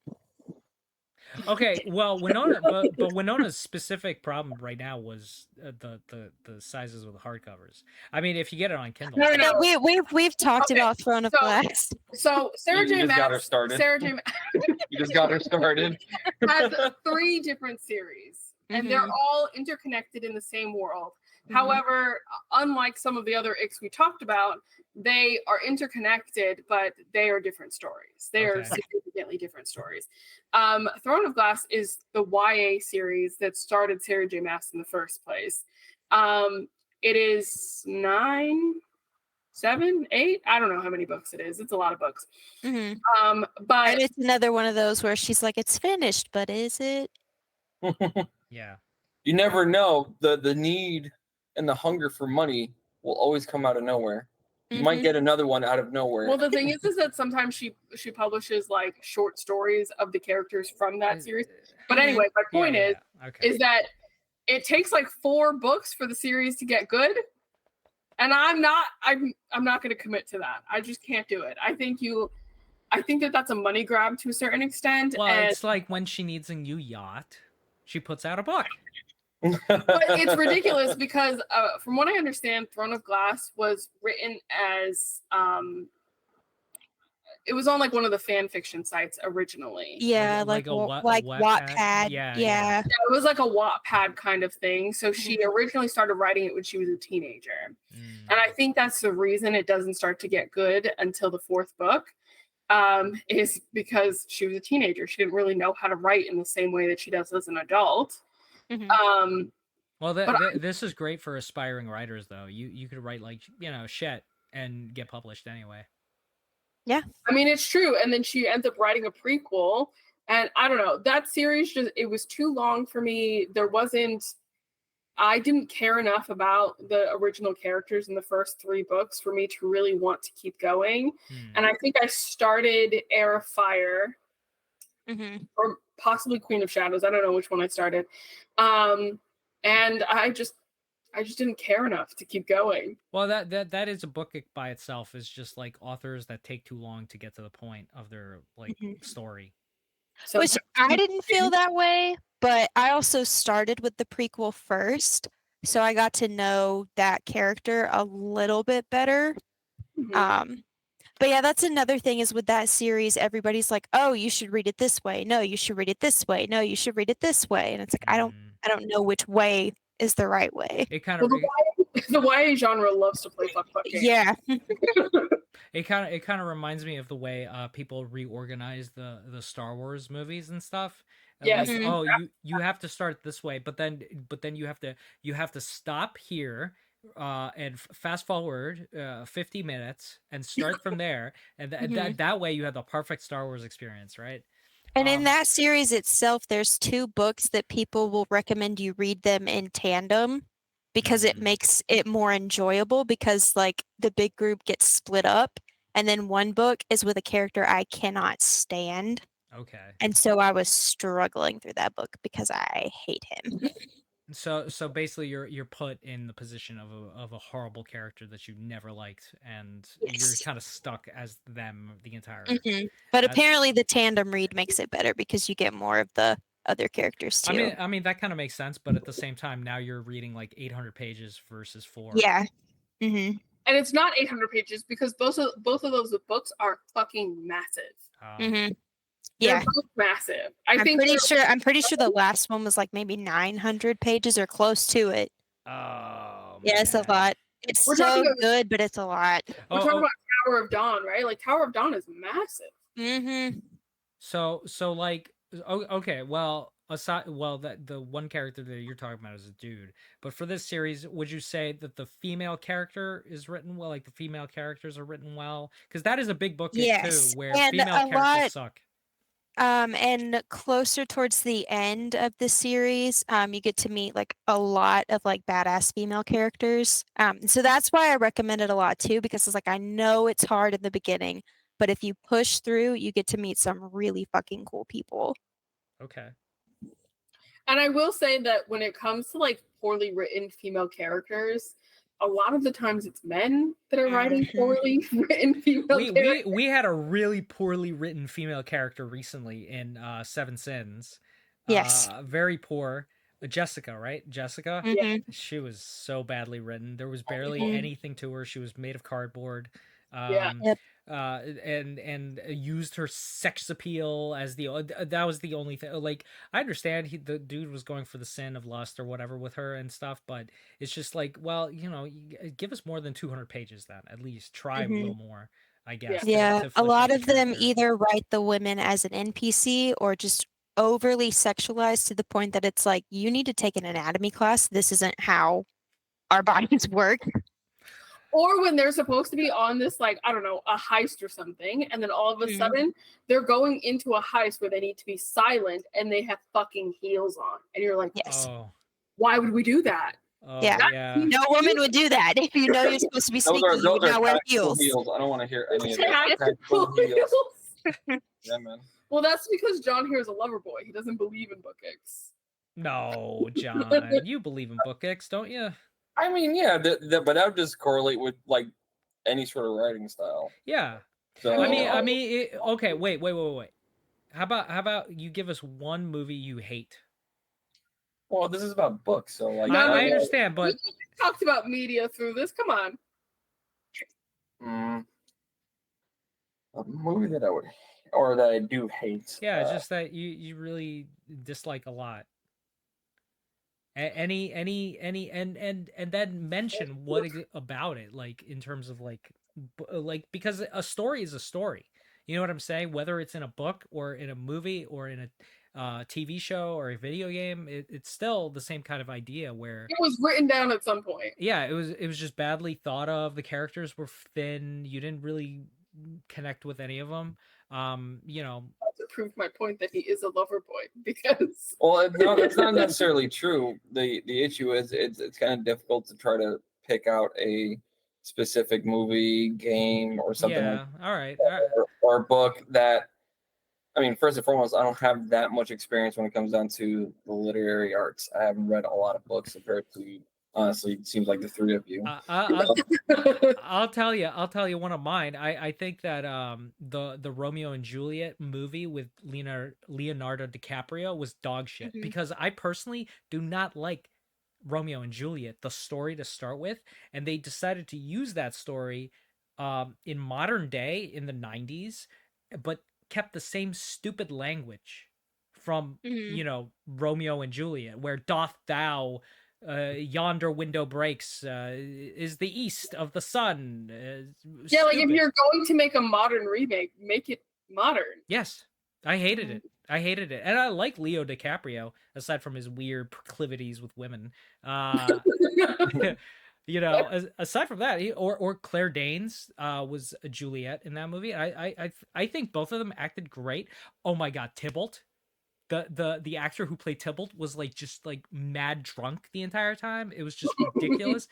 Okay, well, Winona, but Winona's specific problem right now was the sizes with hardcovers. I mean, if you get it on Kindle, we've talked about Throne of Glass. So Sarah J. Maas, got her started. You just got her started. Has 3 different series, and they're all interconnected in the same world. However, unlike some of the other icks we talked about, they are interconnected, but they are different stories. They are significantly different stories. Throne of Glass is the YA series that started Sarah J. Maas in the first place. It is 9, 7, 8. I don't know how many books it is. It's a lot of books. But and it's another one of those where she's like, it's finished, but is it? Yeah. You never know. The need and the hunger for money will always come out of nowhere. You might get another one out of nowhere. Well, the thing is that sometimes she publishes like short stories of the characters from that series. But anyway, my point is that it takes like 4 books for the series to get good, and I'm not going to commit to that. I just can't do it. I think that's a money grab to a certain extent. Well, it's like when she needs a new yacht, she puts out a book. But it's ridiculous because from what I understand, Throne of Glass was written as it was on like one of the fan fiction sites originally. Yeah, like Wattpad. Yeah. It was like a Wattpad kind of thing. So she originally started writing it when she was a teenager. And I think that's the reason it doesn't start to get good until the 4th book. Is because she was a teenager. She didn't really know how to write in the same way that she does as an adult. Well, this is great for aspiring writers, though. You could write like shit and get published anyway. Yeah, I mean it's true. And then she ends up writing a prequel, and I don't know, that series it was too long for me. I didn't care enough about the original characters in the first 3 books for me to really want to keep going. And I think I started Heir of Fire, or possibly Queen of Shadows. I don't know which one I started. And I just didn't care enough to keep going. Well, that is a book by itself. Is just like authors that take too long to get to the point of their story. So which I didn't feel that way, but I also started with the prequel first, so I got to know that character a little bit better. But yeah, that's another thing is with that series, everybody's like, "Oh, you should read it this way. No, you should read it this way. No, you should read it this way." And it's like I don't know which way is the right way. It kind of the YA genre loves to play fuck games. Yeah. It kind of reminds me of the way people reorganize the Star Wars movies and stuff. Yes. Like, oh, you have to start this way, but then you have to stop here and fast forward 50 minutes and start from there, and that way you have the perfect Star Wars experience, right? And in that series itself, there's 2 books that people will recommend you read them in tandem. because it makes it more enjoyable, because like the big group gets split up, and then one book is with a character I cannot stand. Okay. And so I was struggling through that book because I hate him. So basically you're put in the position of a horrible character that you never liked, and you're Yes. kind of stuck as them the entire But apparently the tandem read makes it better because you get more of the other characters too. I mean that kind of makes sense, but at the same time now you're reading like 800 pages versus 4. Yeah. And it's not 800 pages because both of those books are fucking massive. Yeah. They're both massive. I'm pretty sure the last one was like maybe 900 pages or close to it. Oh, yeah, it's a lot. It's so good, but it's a lot. We're talking about Tower of Dawn, right? Like Tower of Dawn is massive. So like, okay, well, that the one character that you're talking about is a dude, but for this series, would you say that the female character is written well? Like the female characters are written well, because that is a big book too, where female characters suck. And closer towards the end of the series, you get to meet like a lot of like badass female characters. So that's why I recommend it a lot too, because it's like, I know it's hard in the beginning, but if you push through, you get to meet some really fucking cool people. Okay. And I will say that when it comes to like poorly written female characters, a lot of the times it's men that are writing poorly written female characters. We had a really poorly written female character recently in Seven Sins. Yes. Very poor. Jessica, right? Jessica? Yeah. She was so badly written. There was barely anything to her. She was made of cardboard. And used her sex appeal as that was the only thing. Like, I understand the dude was going for the sin of lust or whatever with her and stuff, but it's just like, well, you know, give us more than 200 pages then. At least try a little more, I guess. Yeah, a lot of them either write the women as an NPC or just overly sexualized to the point that it's like, you need to take an anatomy class. This isn't how our bodies work. Or when they're supposed to be on this, like, I don't know, a heist or something, and then all of a sudden they're going into a heist where they need to be silent and they have fucking heels on. And you're like, why would we do that? No woman would do that. If you know you're supposed to be sneaky, you would not wear heels. I don't want to hear any of that. Yeah, man. Well, that's because John here is a lover boy. He doesn't believe in bookicks. No, John, you believe in bookicks, don't you? I mean, yeah, but that would just correlate with like any sort of writing style. Yeah. So, I mean, okay. Wait. How about you give us one movie you hate? Well, this is about books, so like. I understand, but we talked about media through this. Come on. A movie that I would, or that I do hate. Yeah, just that you really dislike a lot. And then mention what about it, like in terms of like because a story is a story, you know what I'm saying, whether it's in a book or in a movie or in a TV show or a video game, it's still the same kind of idea where it was written down at some point. Yeah, it was just badly thought of. The characters were thin. You didn't really connect with any of them. You know, to prove my point that he is a lover boy, because no, that's not necessarily true. The issue is it's kind of difficult to try to pick out a specific movie, game, or something or book that. I mean, first and foremost, I don't have that much experience when it comes down to the literary arts. I haven't read a lot of books compared to, honestly, it seems like the three of you. I'll tell you one of mine. I think that the Romeo and Juliet movie with Leonardo DiCaprio was dog shit, because I personally do not like Romeo and Juliet, the story to start with, and they decided to use that story in modern day in the 90s, but kept the same stupid language from you know, Romeo and Juliet, where doth thou yonder window breaks is the east of the sun. Like if you're going to make a modern remake, make it modern. Yes, I hated it. And I like Leo DiCaprio, aside from his weird proclivities with women. You know, aside from that, or Claire Danes was a Juliet in that movie. I think both of them acted great. Oh my God, Tybalt. the actor who played Tybalt was like just like mad drunk the entire time. It was just ridiculous.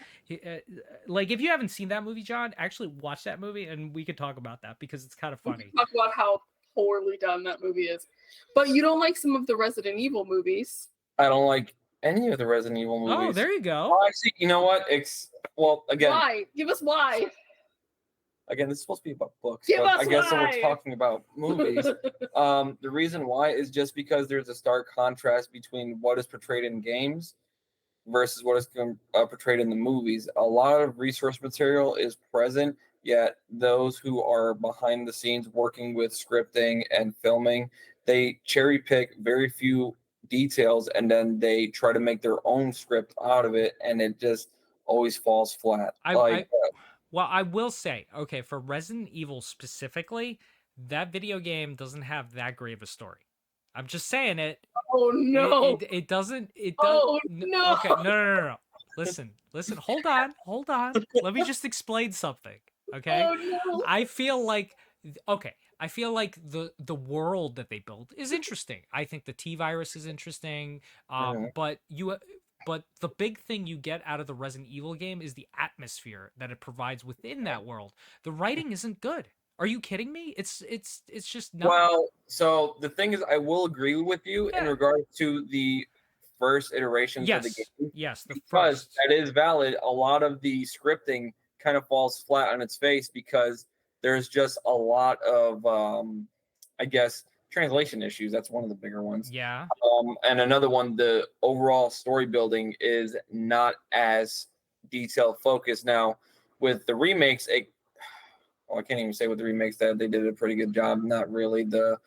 Like if you haven't seen that movie, John, actually watch that movie and we could talk about that because it's kind of funny. Talk about how poorly done that movie is. But you don't like some of the Resident Evil movies. I don't like any of the Resident Evil movies. Oh, there you go. Oh, actually, you know what? Well, again. Why? Give us why. Again, this is supposed to be about books, Give but us I guess why. we're talking about movies. The reason why is just because there's a stark contrast between what is portrayed in games versus what is portrayed in the movies. A lot of resource material is present, yet those who are behind the scenes working with scripting and filming, they cherry pick very few details and then they try to make their own script out of it, and it just always falls flat. Well, I will say, okay, for Resident Evil specifically, that video game doesn't have that great of a story. I'm just saying it. Oh no! It doesn't. It does. Oh no! Okay, no. Listen. Hold on. Let me just explain something. Okay. Oh no! I feel like the world that they built is interesting. I think the T virus is interesting. But the big thing you get out of the Resident Evil game is the atmosphere that it provides within that world. The writing isn't good. Are you kidding me? It's just not. Well, so the thing is, I will agree with you in regards to the first iterations of the game. Yes, because that is valid. A lot of the scripting kind of falls flat on its face because there's just a lot of, I guess, translation issues. That's one of the bigger ones. Yeah. And another one, the overall story building is not as detail focused. Now, with the remakes, I can't even say with the remakes that they did a pretty good job. Not really. The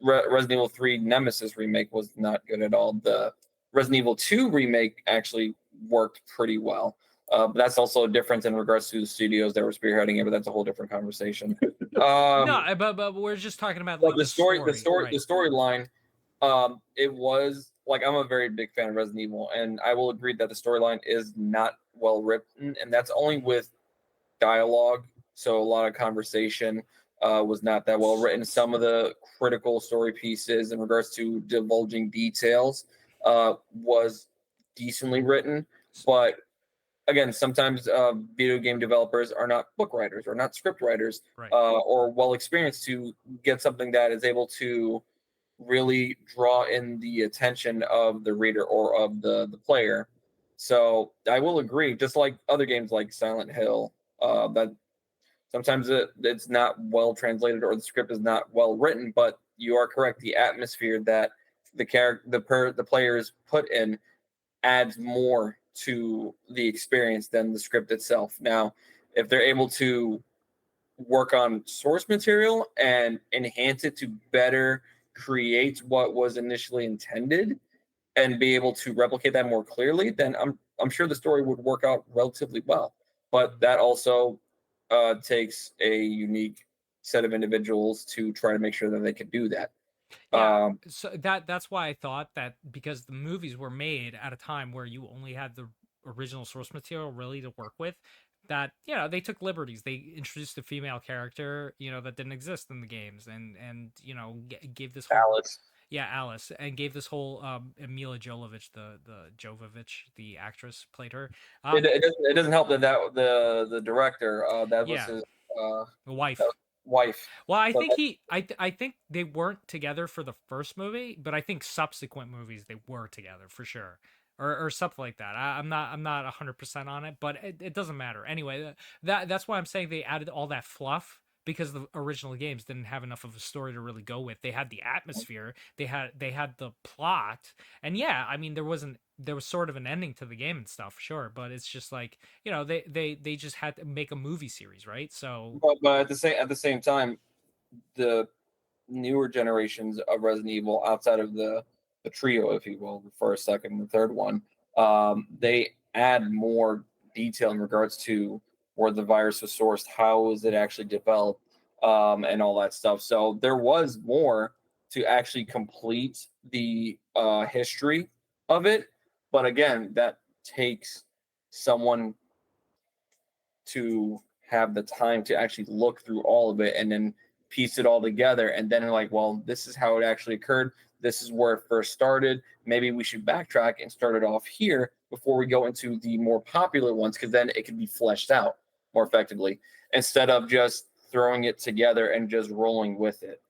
Resident Evil 3 Nemesis remake was not good at all. The Resident Evil 2 remake actually worked pretty well. But that's also a difference in regards to the studios that were spearheading it, but that's a whole different conversation. No, but we're just talking about like the storyline. It was like, I'm a very big fan of Resident Evil, and I will agree that the storyline is not well written, and that's only with dialogue. So a lot of conversation was not that well written. Some of the critical story pieces in regards to divulging details was decently written, but again, sometimes video game developers are not book writers or not script writers, right. Or well experienced to get something that is able to really draw in the attention of the reader or of the player. So I will agree, just like other games like Silent Hill, that sometimes it's not well translated or the script is not well written, but you are correct. The atmosphere that the players put in adds more to the experience than the script itself. Now, if they're able to work on source material and enhance it to better create what was initially intended and be able to replicate that more clearly, then I'm sure the story would work out relatively well. But that also takes a unique set of individuals to try to make sure that they can do that. Yeah, so that's why I thought that, because the movies were made at a time where you only had the original source material really to work with, that they took liberties. They introduced a female character that didn't exist in the games, and gave this whole Alice, and gave this whole Mila Jovovich, the the actress played her. It doesn't help that the director that was his wife. Well, I think I think they weren't together for the first movie, but I think subsequent movies they were together for sure, or something like that. I'm not 100% on it, but it doesn't matter anyway. That's why I'm saying they added all that fluff, because the original games didn't have enough of a story to really go with. They had the atmosphere, they had the plot, and I mean there was sort of an ending to the game and stuff, sure, but it's just like they just had to make a movie series, right? So but at the same time, the newer generations of Resident Evil, outside of the trio, if you will, the first, second, and the third one, they add more detail in regards to where the virus was sourced, how was it actually developed, and all that stuff. So there was more to actually complete the history of it. But again, that takes someone to have the time to actually look through all of it and then piece it all together, and then they're like, well, this is how it actually occurred. This is where it first started. Maybe we should backtrack and start it off here before we go into the more popular ones, because then it can be fleshed out more effectively instead of just throwing it together and just rolling with it.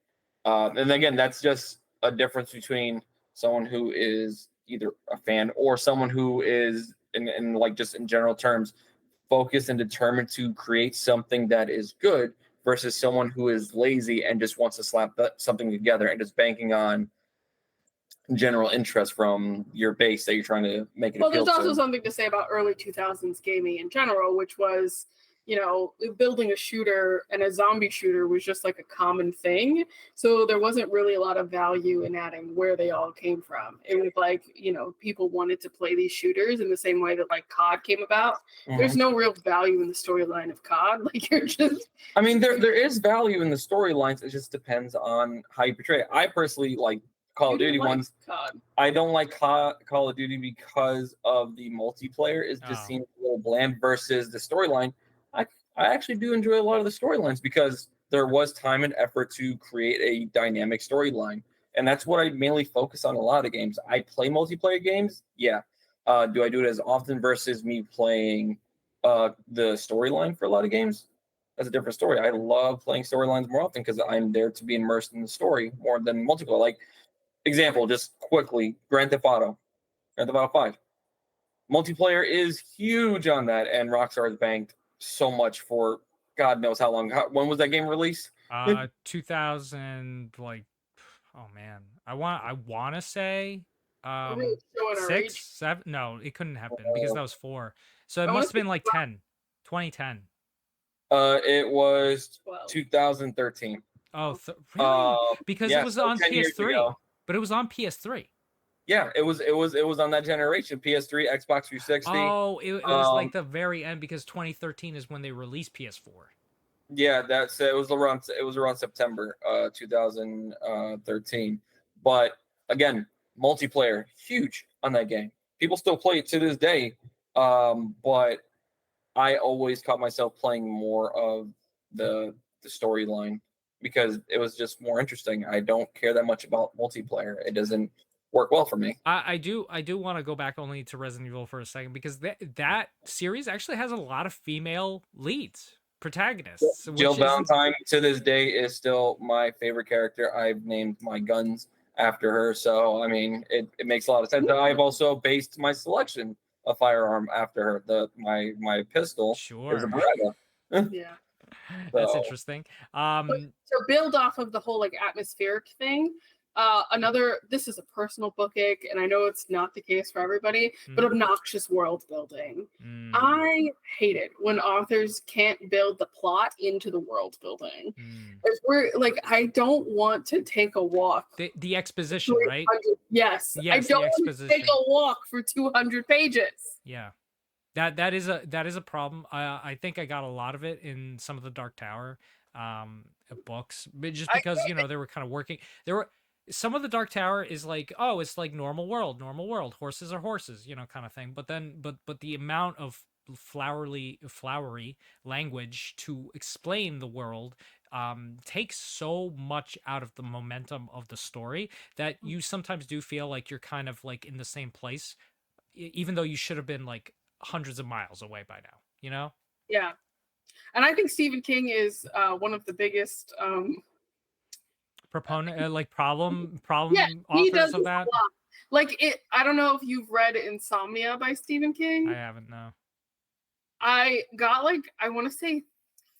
And again, that's just a difference between someone who is either a fan or someone who is in like just in general terms focused and determined to create something that is good versus someone who is lazy and just wants to slap something together and just banking on general interest from your base that you're trying to make it. Well, there's also something to say about early 2000s gaming in general, which was, you know, building a shooter and a zombie shooter was just like a common thing. So there wasn't really a lot of value in adding where they all came from. It was like, you know, people wanted to play these shooters in the same way that like COD came about. Mm-hmm. There's no real value in the storyline of COD. Like you're just... I mean, there is value in the storylines. It just depends on how you portray it. I personally like Call of Duty ones. COD. I don't like Call of Duty because of the multiplayer. It just seems a little bland versus the storyline. I actually do enjoy a lot of the storylines because there was time and effort to create a dynamic storyline. And that's what I mainly focus on a lot of games. I play multiplayer games. Yeah. Do I do it as often versus me playing the storyline for a lot of games? That's a different story. I love playing storylines more often because I'm there to be immersed in the story more than multiplayer. Like, example, just quickly, Grand Theft Auto 5. Multiplayer is huge on that, and Rockstar has banked so much for God knows how long. When was that game released? 2000, like, oh man, I want to say 6, 7. No, it couldn't have been because that was 4. So it must have been like 2010. It was 2013. Oh, really? Because it was on PS3. But it was on PS3. Yeah, it was on that generation, PS3, Xbox 360. Oh, it was like the very end because 2013 is when they released PS4. Yeah, it was around September 2013. But again, multiplayer huge on that game. People still play it to this day. But I always caught myself playing more of the storyline because it was just more interesting. I don't care that much about multiplayer. It doesn't work well for me. I do want to go back only to Resident Evil for a second because that series actually has a lot of female leads, protagonists. Jill Valentine to this day is still my favorite character. I've named my guns after her, so I mean it makes a lot of sense. I've also based my selection of firearm after her. My pistol is a Beretta. Yeah. That's interesting. To build off of the whole like atmospheric thing, this is a personal book ick, and I know it's not the case for everybody, but obnoxious world building. I hate it when authors can't build the plot into the world building. If we're like, I don't want to take a walk. The exposition, right? Yes, I don't want to take a walk for 200 pages. Yeah. That is a problem. I think I got a lot of it in some of the Dark Tower books, but just because they were kind of working. There were some of the Dark Tower is like, oh, it's like normal world, horses are horses, kind of thing. But then, but the amount of flowery language to explain the world takes so much out of the momentum of the story that you sometimes do feel like you're kind of like in the same place, even though you should have been like hundreds of miles away by now, Yeah. And I think Stephen King is one of the biggest proponent problem authors of that. I don't know if you've read Insomnia by Stephen King. I haven't. No. I got I want to say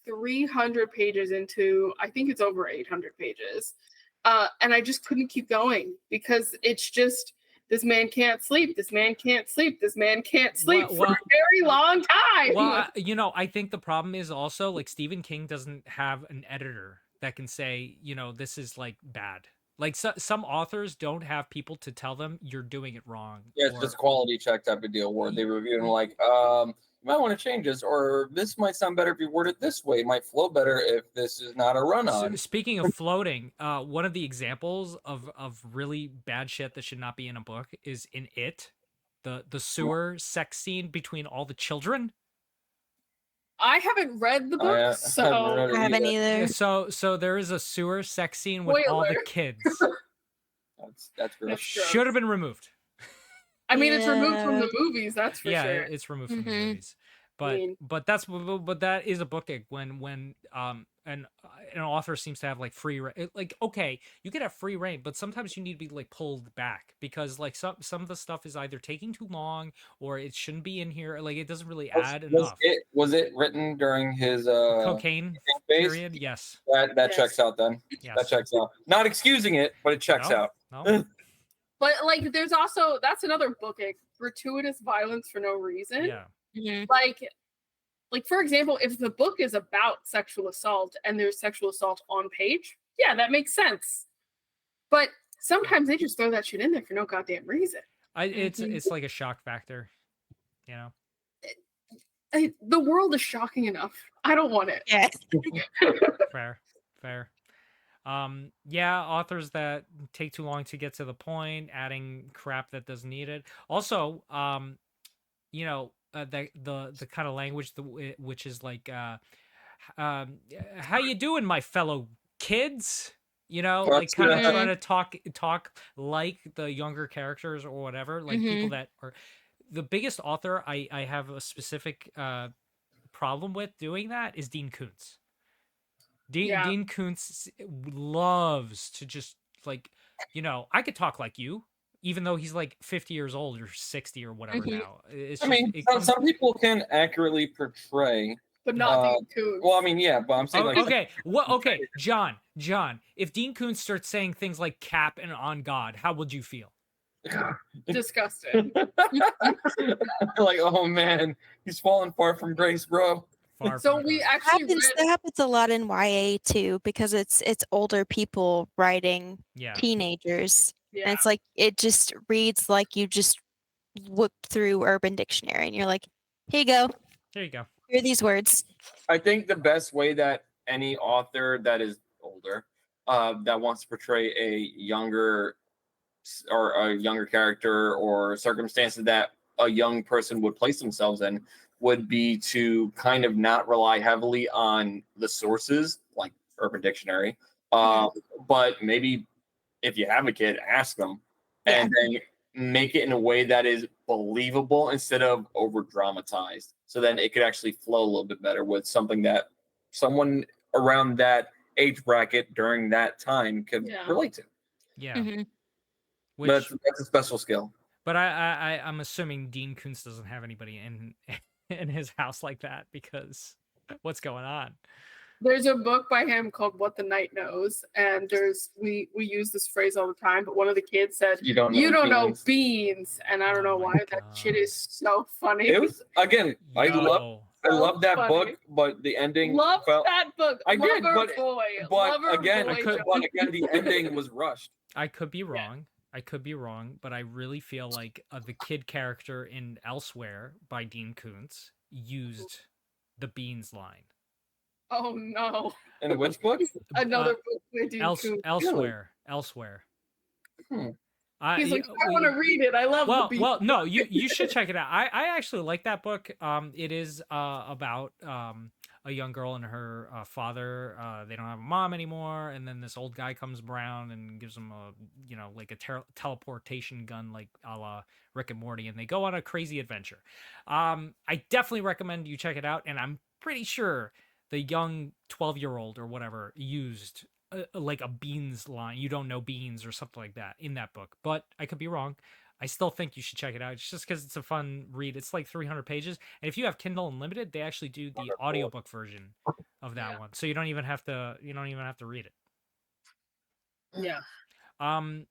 300 pages into, I think it's over 800 pages, and I just couldn't keep going because it's just, this man can't sleep. This man can't sleep. This man can't sleep for a very long time. Well, I think the problem is also like Stephen King doesn't have an editor that can say, this is like bad. Like some authors don't have people to tell them you're doing it wrong. Yeah, it's just quality check type of deal where they review and like, you might want to change this, or this might sound better if you word it this way. It might flow better if this is not a run-on. So, speaking of floating, one of the examples of really bad shit that should not be in a book is in It, the sewer sex scene between all the children. I haven't read the book, so I haven't either. So there is a sewer sex scene with all the Spoiler. kids. That's gross. Should have been removed. I mean, it's removed from Yeah. the movies, that's for Yeah, sure. it's removed from the Mhm. movies. But mean- but that is a book ick when an author seems to have like free like okay, you could have free reign, but sometimes you need to be like pulled back because like some of the stuff is either taking too long or it shouldn't be in here. Like it doesn't really add enough. Was it written during his Cocaine phase? period? Yes. That Yes. checks out then. Yes. That checks out. Not excusing it, but it checks No, out. No. But like, there's also that's another book ick, gratuitous violence for no reason. Yeah. Mhm. Like for example, if the book is about sexual assault and there's sexual assault on page, yeah, that makes sense. But sometimes they just throw that shit in there for no goddamn reason. It's like a shock factor, you know. The world is shocking enough. I don't want it. Yeah. Fair. Yeah, authors that take too long to get to the point, adding crap that doesn't need it. Also, you know, the kind of language which is like how you doing, my fellow kids? You know, like kind of trying to talk like the younger characters or whatever, like people that are the biggest author I have a specific problem with doing that is Dean Koontz. Dean Koontz loves to just like, you know, I could talk like you, even though he's like 50 years old or 60 or whatever now. It's just, some people can accurately portray, but not Dean Koontz. Well, I mean, yeah, but I'm saying okay, John, if Dean Koontz starts saying things like cap and on God, how would you feel? Disgusting. Like, oh man, he's falling far from grace, bro. That happens a lot in YA too, because it's older people writing teenagers. Yeah. And it's like it just reads like you just whipped through Urban Dictionary and you're like, here you go. There you go. Here are these words. I think the best way that any author that is older, that wants to portray a younger character or circumstances that a young person would place themselves in, would be to kind of not rely heavily on the sources like Urban Dictionary, but maybe if you have a kid, ask them, and then make it in a way that is believable instead of over dramatized. So then it could actually flow a little bit better with something that someone around that age bracket during that time could relate to. Yeah. Mm-hmm. That's a special skill. But I'm assuming Dean Koontz doesn't have anybody in his house like that, because what's going on? There's a book by him called What the Night Knows, and we use this phrase all the time, but one of the kids said, you don't know beans, and I don't know why. That shit is so funny. It was, again, I love that book, but the ending that book. I did, but again, the ending was rushed. I could be wrong. But I really feel like the kid character in Elsewhere by Dean Koontz used the beans line. Oh no! In which book? Another book by Dean Koontz. Elsewhere. He's like, I want to read it. I love the beans. Well, no, you should check it out. I actually like that book. It is about a young girl and her father. They don't have a mom anymore, and then this old guy comes around and gives them a teleportation gun, like a la Rick and Morty, and they go on a crazy adventure. I definitely recommend you check it out, and I'm pretty sure the young 12-year-old or whatever used like a beans line. You don't know beans or something like that in that book, but I could be wrong. I still think you should check it out. It's just because it's a fun read. It's like 300 pages. And if you have Kindle Unlimited, they actually do the audiobook version of that one. So you don't even have to read it. Yeah.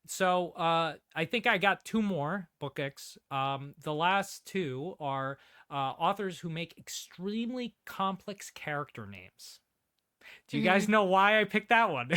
So I think I got two more book icks. The last two are authors who make extremely complex character names. Do you guys know why I picked that one?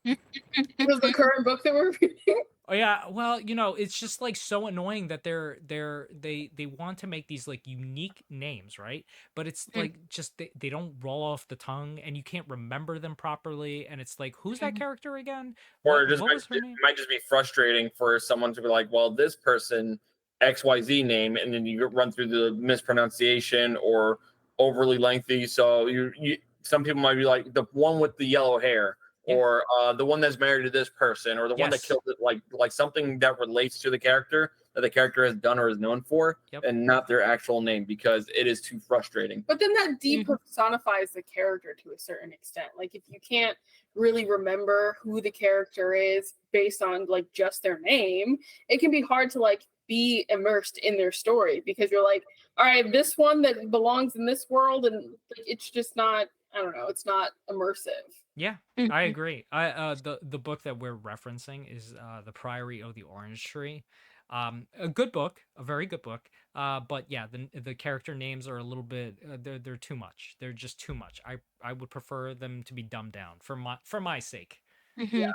Because the current book that we're reading. Oh yeah, well, it's just like so annoying that they want to make these like unique names, right? But it's like just they don't roll off the tongue, and you can't remember them properly, and it's like, who's that character again? Or it might just be frustrating for someone to be like, well, this person XYZ name, and then you run through the mispronunciation or overly lengthy. So you some people might be like the one with the yellow hair, or the one that's married to this person, or the one that killed it, like something that relates to the character that the character has done or is known for, and not their actual name, because it is too frustrating. But then that depersonifies the character to a certain extent. Like if you can't really remember who the character is based on like just their name, it can be hard to like be immersed in their story, because you're like, all right, this one that belongs in this world, and it's just not, I don't know, it's not immersive. Yeah, I agree. The book that we're referencing is The Priory of the Orange Tree. A good book, a very good book. But yeah, the character names are a little bit they're too much. They're just too much. I would prefer them to be dumbed down for my sake. Yeah.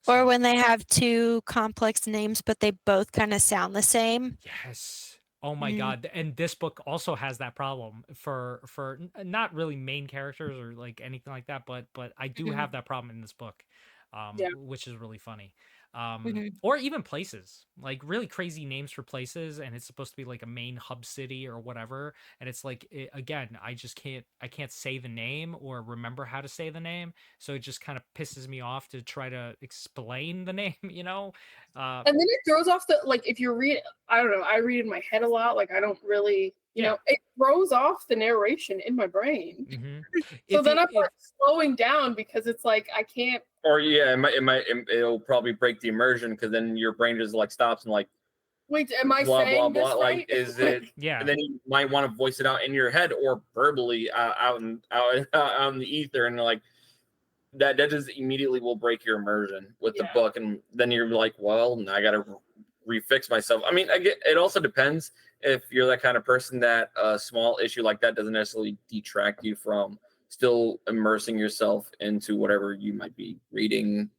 Or when they have two complex names, but they both kind of sound the same. Yes. Oh my God. And this book also has that problem for not really main characters or like anything like that, but I do have that problem in this book, which is really funny. Or even places, like really crazy names for places, and it's supposed to be like a main hub city or whatever, and it's like again, I can't say the name or remember how to say the name, so it just kind of pisses me off to try to explain the name, you know. And then it throws off the, like, if you read, I don't know, I read in my head a lot, like I don't really, you know, it throws off the narration in my brain. So then I'm like slowing down, because it's like I can't. Or it'll probably break the immersion, because then your brain just like stops and like, wait, am I blah, saying blah, this blah, right? like, is it? And then you might want to voice it out in your head or verbally out in the ether, and like that just immediately will break your immersion with the book, and then you're like, well, I gotta refix myself. I mean, it also depends if you're that kind of person that a small issue like that doesn't necessarily detract you from still immersing yourself into whatever you might be reading.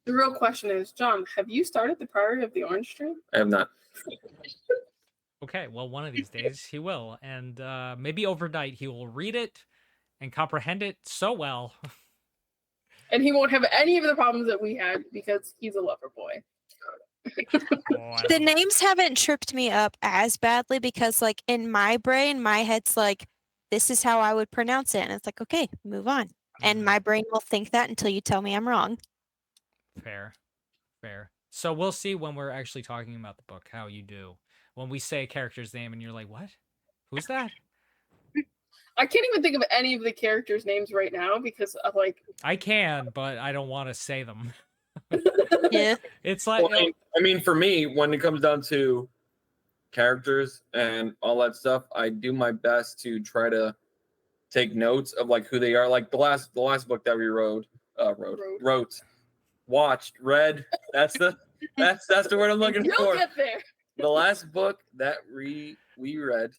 The real question is, John, have you started The Priory of the Orange Tree? I have not. Okay, well, one of these days he will, and maybe overnight he will read it and comprehend it so well. And he won't have any of the problems that we had, because he's a lover boy. The names haven't tripped me up as badly, because like in my brain, my head's like, this is how I would pronounce it, and it's like, okay, move on. And my brain will think that until you tell me I'm wrong. Fair. So we'll see when we're actually talking about the book how you do. When we say a character's name and you're like, what? Who's that? I can't even think of any of the characters' names right now, because of like, I can, but I don't want to say them. Yeah. It's like, well, I mean, for me, when it comes down to characters and all that stuff, I do my best to try to take notes of like who they are. Like the last book that we read. That's the word I'm looking you'll for. get there. The last book that we read,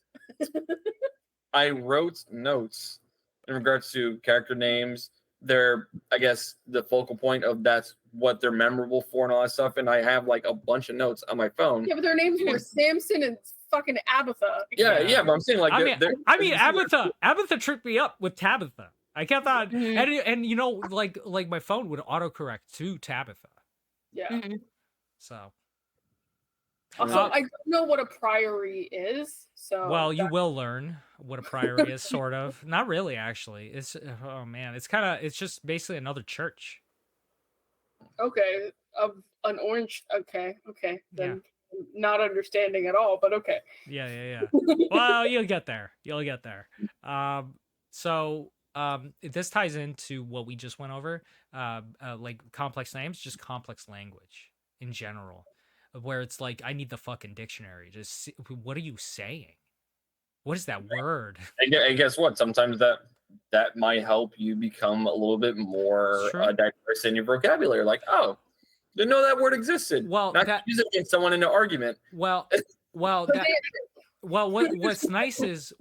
I wrote notes in regards to character names. They're, I guess, the focal point of that's what they're memorable for and all that stuff. And I have like a bunch of notes on my phone. Yeah, but their names were Samson and fucking Abatha. Yeah, but I'm saying like, I mean, Abatha tripped me up with Tabitha. I kept on, and you know, like my phone would autocorrect to Tabitha. Yeah. So. Also, I don't know what a priory is. So. Well, you will learn what a priory is, sort of. Not really, actually. It's it's just basically another church. Okay, of an orange. Okay. Then not understanding at all, but okay. Yeah. Well, you'll get there. So this ties into what we just went over. Like complex names, just complex language in general, where it's like I need the fucking dictionary. Just what are you saying? What is that word? And guess what? Sometimes that might help you become a little bit more diverse in your vocabulary. Like, oh, didn't know that word existed. Well, not use it against someone in an argument. What's nice is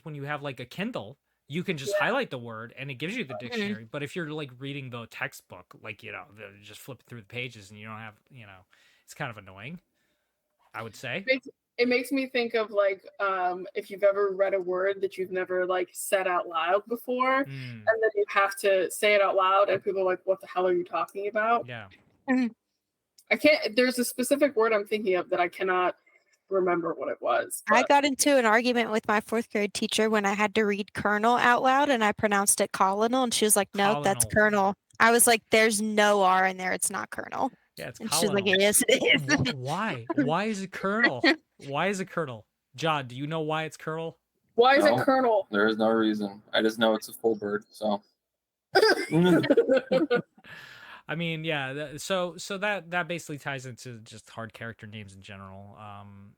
when you have like a Kindle, you can just highlight the word and it gives you the dictionary. But if you're like reading the textbook, like, you know, just flip through the pages and you don't have, you know, it's kind of annoying, I would say. It makes me think of like if you've ever read a word that you've never like said out loud before, and then you have to say it out loud, and people are like, "What the hell are you talking about?" Yeah. I can't. There's a specific word I'm thinking of that I cannot remember what it was. I But got into an argument with my 4th grade teacher when I had to read Colonel out loud and I pronounced it colonel and she was like, "No, that's Colonel. Colonel." I was like, "There's no R in there. It's not Colonel." Yeah, it's And she's like, colonel. "Yes, it is." Why? Why is it Colonel? Why is it Colonel? John, do you know why it's Colonel? why is it No. Colonel? There is no reason. I just know it's a full bird. So I mean, yeah. So that basically ties into just hard character names in general.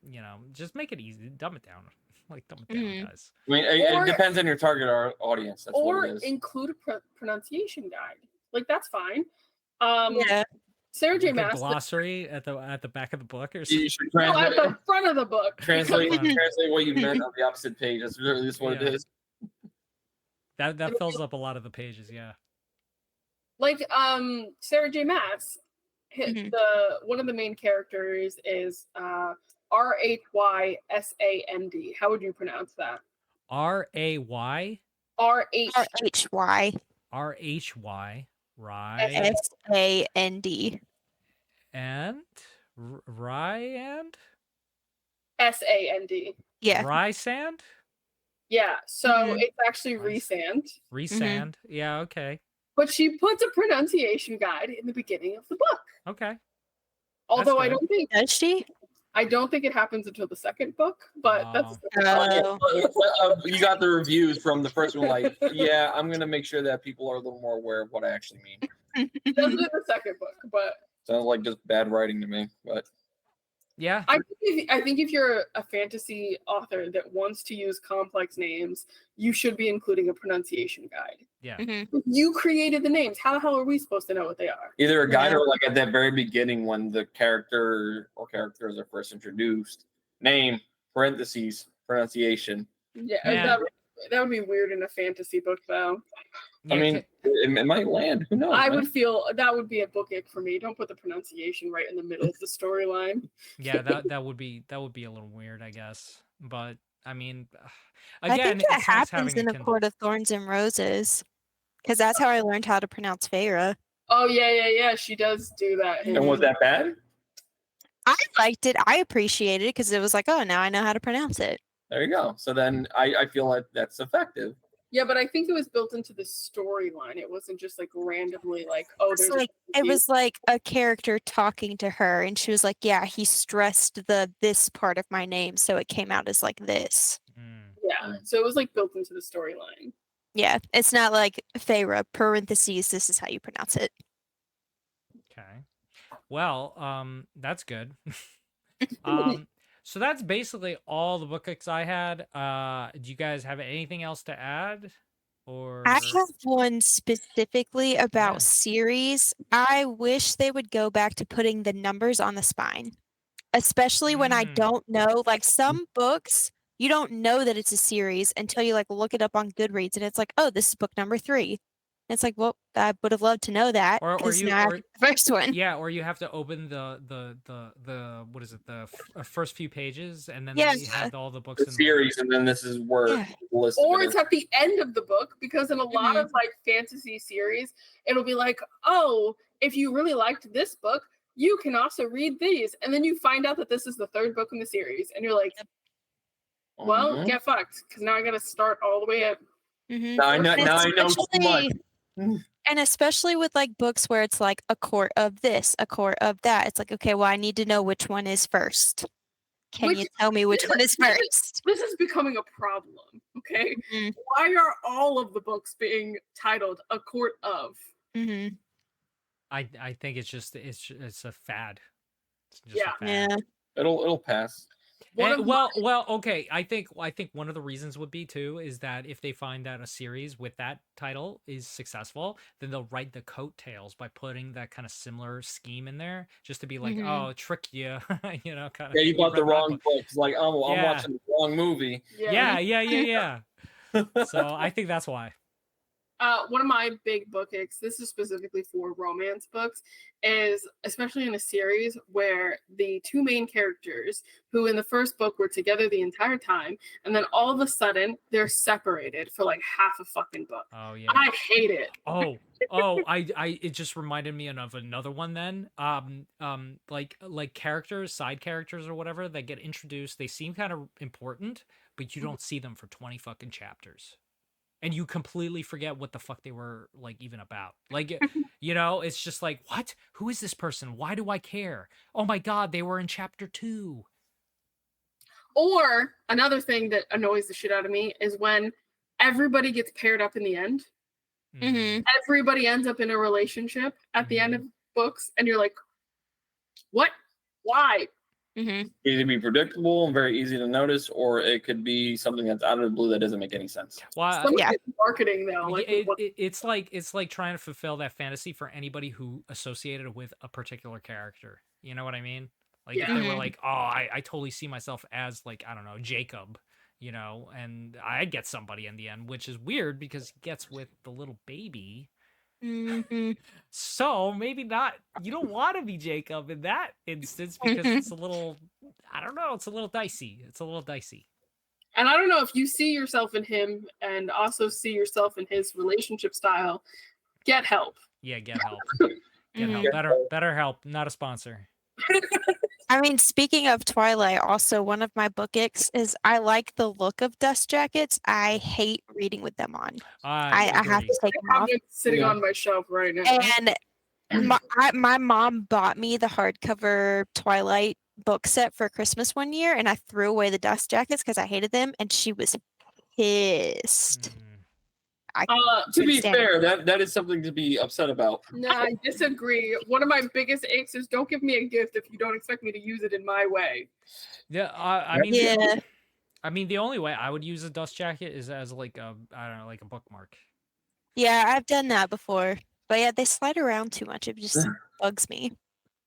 You know, just make it easy, dumb it down, like dumb it down, guys. I mean, it depends on your target audience. That's Or what it is. include a pronunciation guide. Like that's fine. Yeah. Sarah J. Like a Maas. glossary at the back of the book or something. You should No, at translate, the front of the book. translate what you meant on the opposite page. That's really just what it is. That fills up a lot of the pages, yeah. Like Sarah J. Maas, one of the main characters is Rhysand. How would you pronounce that? R-A-Y? R-H-Y. R-H-Y. Right. S-A-N-D. And? Ryand? S-A-N-D. Yeah. Rysand? Yeah, so it's actually Rhysand. Rhysand. Yeah, okay. But she puts a pronunciation guide in the beginning of the book. Okay. Although I good. don't think Does she? I don't think it happens until the second book, but that's You got the reviews from the first one, like, yeah, I'm gonna make sure that people are a little more aware of what I actually mean. it doesn't in the second book, but Sounds like just bad writing to me, but yeah. I think if you're a fantasy author that wants to use complex names, you should be including a pronunciation guide. Yeah. You created the names. How the hell are we supposed to know what they are? either a guide or like at that very beginning when the character or characters are first introduced, name, parentheses, pronunciation. Yeah, that would be weird in a fantasy book, though. Yeah, I mean, it might land. Who knows? I would feel that would be a book ick for me. Don't put the pronunciation right in the middle of the storyline. Yeah, that would be a little weird, I guess. But I mean, I again, think that it's nice happens having in A Court of Thorns and Roses, because that's how I learned how to pronounce Feyre. Oh yeah. She does do that. And was that bad? I liked it. I appreciated it because it was like, oh, now I know how to pronounce it. There you go. So then I feel like that's effective. Yeah, but I think it was built into the storyline. It wasn't just like randomly like, oh, there's it was like a character talking to her, and she was like, yeah, he stressed this part of my name, so it came out as like this. Yeah, so it was like built into the storyline. Yeah, it's not like Feyre, parentheses, this is how you pronounce it. Okay. Well, that's good. So that's basically all the book picks I had. Do you guys have anything else to add? Or I have one specifically about series. I wish they would go back to putting the numbers on the spine, especially when I don't know, like some books, you don't know that it's a series until you like look it up on Goodreads and it's like, oh, this is book number 3. And it's like, well, I would have loved to know that. or Because you now I or, have the first one. yeah, or you have to open the what is it, the first few pages, and then Yeah. you have all the books The series, and then this is where Yeah. the list. Or it's at the end of the book, because in a lot of like fantasy series, it'll be like, oh, if you really liked this book, you can also read these. And then you find out that this is the 3rd book in the series. And you're like, well, get fucked. Because now I got to start all the way up. Now I know too much. And especially with like books where it's like a court of this, a court of that. It's like, okay, well, I need to know which one is first. Can you tell me which one is first? This is becoming a problem, okay? Why are all of the books being titled A Court of? I think it's just it's a fad. It's just Yeah. a fad. It'll pass. Well, okay. I think one of the reasons would be too is that if they find that a series with that title is successful, then they'll write the coattails by putting that kind of similar scheme in there, just to be like, oh, trick you, you know, kind of. Yeah, you bought the wrong books. Like, oh, well, I'm watching the wrong movie. Yeah. So I think that's why. One of my big book icks, this is specifically for romance books, is especially in a series where the two main characters, who in the first book were together the entire time, and then all of a sudden they're separated for like half a fucking book. Oh yeah. I hate it. It just reminded me of another one then. Like characters, side characters or whatever that get introduced, they seem kind of important, but you don't see them for 20 fucking chapters. And you completely forget what the fuck they were like even about. Like, you know, it's just like, what? Who is this person? Why do I care? Oh my god, they were in chapter 2. Or another thing that annoys the shit out of me is when everybody gets paired up in the end. Mm-hmm. Everybody ends up in a relationship at the end of books, and you're like, what? Why? Mm-hmm. Either be predictable and very easy to notice, or it could be something that's out of the blue that doesn't make any sense. Well, Yeah. Marketing though, like it's like trying to fulfill that fantasy for anybody who associated with a particular character. You know what I mean? Like if they were like, oh, I totally see myself as like, I don't know, Jacob, you know, and I get somebody in the end, which is weird because he gets with the little baby. Mm-hmm. So maybe not. You don't want to be Jacob in that instance because it's a little, I don't know, it's a little dicey. It's a little dicey. And I don't know if you see yourself in him and also see yourself in his relationship style. Get help. Yeah, get help. Get help. Better help. Not a sponsor. I mean, speaking of Twilight, also one of my book icks is I like the look of dust jackets. I hate reading with them on. I have to take them off. It's sitting on my shelf right now. And my mom bought me the hardcover Twilight book set for Christmas one year, and I threw away the dust jackets because I hated them, and she was pissed. To be fair, that is something to be upset about. No, I disagree. One of my biggest aches is don't give me a gift if you don't expect me to use it in my way. Yeah, I mean, the only way I would use a dust jacket is as like a, I don't know, like a bookmark. Yeah, I've done that before, but yeah, they slide around too much. It just bugs me.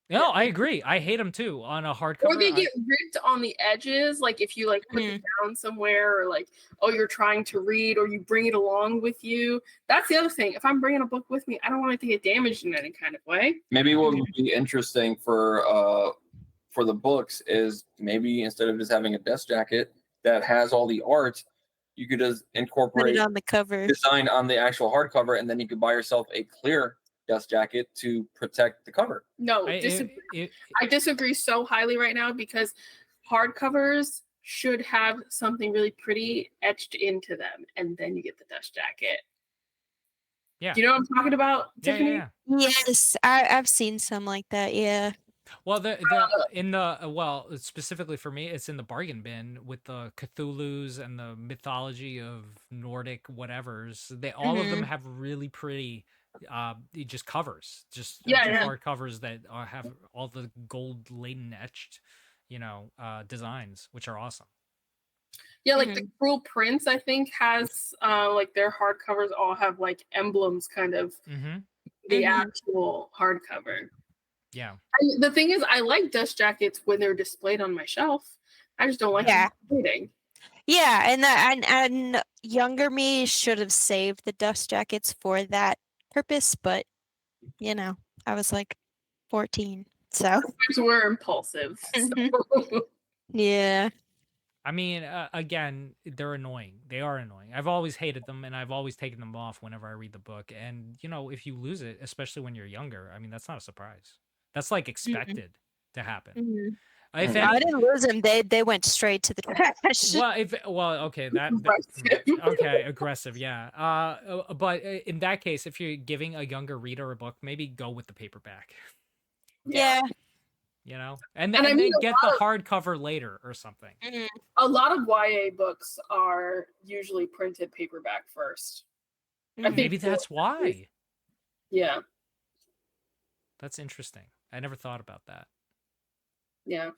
No, I agree. I hate them too on a hardcover. Or they get ripped on the edges, like if you like put it down somewhere, or like, oh, you're trying to read, or you bring it along with you. That's the other thing. If I'm bringing a book with me, I don't want it to get damaged in any kind of way. Maybe what would be interesting for the books is maybe instead of just having a dust jacket that has all the art, you could just incorporate Put it on the cover, design on the actual hardcover, and then you could buy yourself a clear dust jacket to protect the cover. No, I disagree so highly right now because hardcovers should have something really pretty etched into them, and then you get the dust jacket. Yeah. Do you know what I'm talking about, Tiffany? Yeah. Yes, I've seen some like that. Yeah. Well, specifically for me, it's in the bargain bin with the Cthulhu's and the mythology of Nordic whatevers. They all of them have really pretty just covers, hard covers that have all the gold laden etched, designs, which are awesome. Yeah, like the Cruel Prince, I think, has like their hardcovers all have like emblems, kind of the actual hardcover. Yeah. The thing is, I like dust jackets when they're displayed on my shelf. I just don't like reading. Yeah, and younger me should have saved the dust jackets for that purpose, but I was like 14, so sometimes we're impulsive. So. Yeah. I mean, again, they're annoying. They are annoying. I've always hated them, and I've always taken them off whenever I read the book. And if you lose it, especially when you're younger, I mean, that's not a surprise. That's like expected to happen. I didn't lose them. They went straight to the trash. Okay, aggressive, yeah. But in that case, if you're giving a younger reader a book, maybe go with the paperback. Yeah. And then get the hardcover later or something. A lot of YA books are usually printed paperback first. I think maybe that's why. Yeah. That's interesting. I never thought about that. Yeah.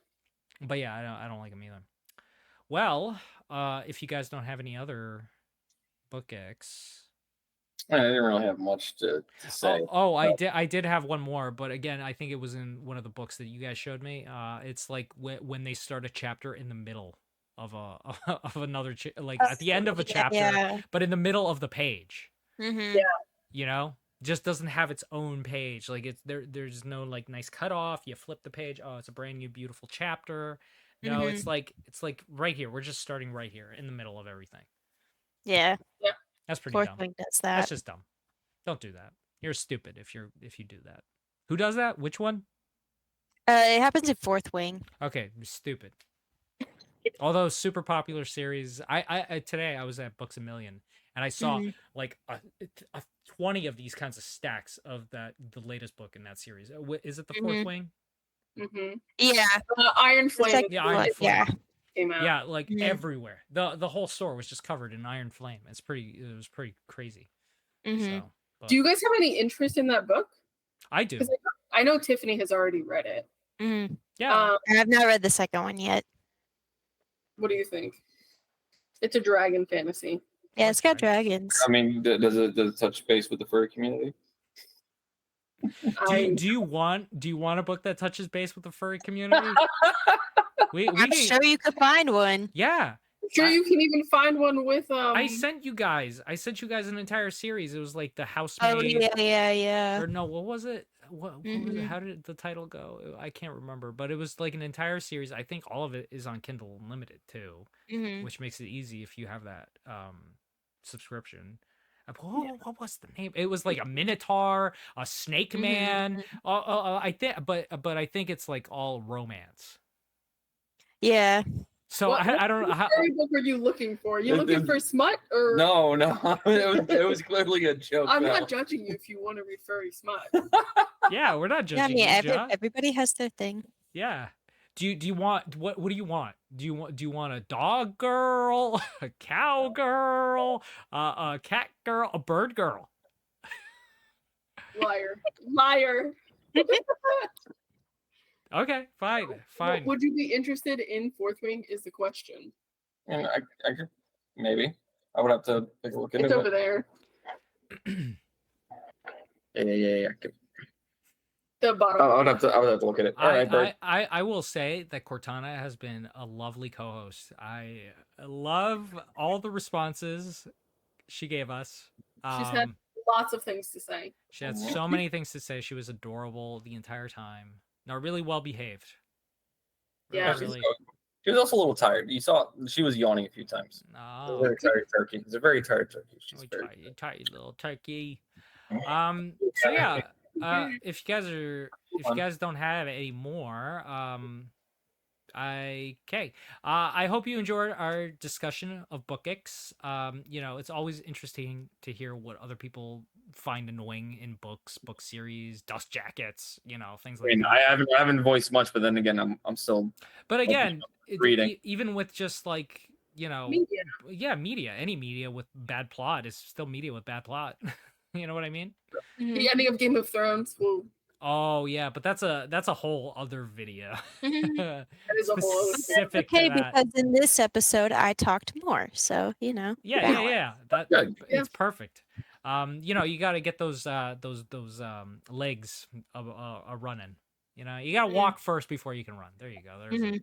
But yeah, I don't like them either. Well, if you guys don't have any other book icks. I didn't really have much to say. I did have one more, but again, I think it was in one of the books that you guys showed me. It's like when they start a chapter in the middle of another, like at the end of a chapter, but in the middle of the page. Mm-hmm. Yeah. You know, just doesn't have its own page. Like it's there's no like nice cutoff. You flip the page. Oh, it's a brand new beautiful chapter. No, Mhm. it's like right here. We're just starting right here in the middle of everything. Yeah. That's pretty Fourth dumb. Wing does That's that. just dumb. Don't do that. You're stupid if you do that. Who does that? Which one? It happens in Fourth Wing. Okay, stupid. Although super popular series, I today I was at Books a Million and I saw Mhm. like a 20 of these kinds of stacks of the latest book in that series. Is it the Fourth Mhm. Wing? Mm-hmm. Yeah. Iron Flame. Yeah, Iron Flame. Yeah. Came out. Yeah, like Mhm. everywhere. The whole store was just covered in Iron Flame. It was pretty crazy. Mhm. So, but Do you guys have any interest in that book? I do. 'Cause I know Tiffany has already read it. Mhm. Yeah. I have not read the second one yet. What do you think? It's a dragon fantasy. Yeah, like it's got dragons. dragons. I mean, does it touch base with the furry community? Do you want a book that touches base with the furry community? we I'm can- sure you could find one. Yeah. Sure, you can even find one with I sent you guys an entire series. It was like the Oh housemaid. yeah. Or no, what was it? What was it? Mhm. How did the title go? I can't remember, but it was like an entire series. I think all of it is on Kindle Unlimited too, Mhm. which makes it easy if you have that subscription. What was the name? It was like a minotaur, a snake man. I think, but I think it's like all romance. Yeah. So I don't know how. What book are you looking for? You looking for smut or? No, it was clearly a joke. I'm Val. not judging you if you want to read furry smut. Yeah, we're not Yeah, I judging mean, you, Ja. everybody has their thing. Yeah. Do you want what do you want? Do you want a dog girl, a cow girl, a cat girl, a bird girl? Liar. Okay, fine. Would you be interested in Fourth Wing? Is the question. And I could maybe. I would have to take a look into It's it. over there. Yeah. The bottom. I would have to look at it. All right, Bert. I will say that Cortana has been a lovely co-host. I love all the responses she gave us. She's had lots of things to say. She had so many things to say. She was adorable the entire time. No, really well behaved. Yeah. Really. She was also a little tired. You saw she was yawning a few times. Oh, Very tired turkey. It's a very tired turkey. She's oh, very tight little turkey. So yeah, if you guys don't have any more, I hope you enjoyed our discussion of book icks. You know, it's always interesting to hear what other people find annoying in books, book series, dust jackets, you know, things like that. I haven't voiced much, but then again, I'm still. But again, reading. Even with just like, you know, media, any media with bad plot is still media with bad plot. You know what I mean? The ending of Game of Thrones will. Oh yeah, but that's a whole other video. That is a whole other Specific Okay, to that. because in this episode I talked more, so you know. Yeah. It's Yeah. perfect. You know, you got to get those legs running. You know, you got to walk first before you can run. There you go. There's it.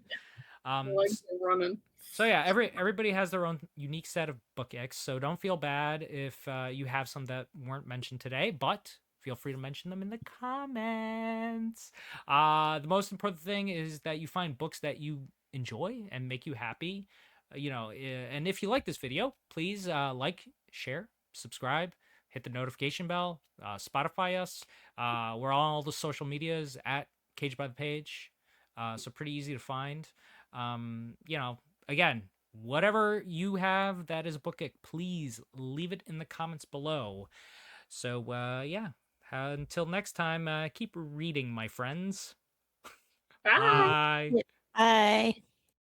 Legs are running. So yeah, everybody has their own unique set of book icks. So don't feel bad if you have some that weren't mentioned today, but feel free to mention them in the comments. The most important thing is that you find books that you enjoy and make you happy. You know, and if you like this video, please like, share, subscribe, hit the notification bell, Spotify us. We're on all the social medias at Cage by the Page. So pretty easy to find. You know, again, whatever you have that is a book ick, please leave it in the comments below. So yeah, until next time, keep reading, my friends. Bye. Bye. Bye.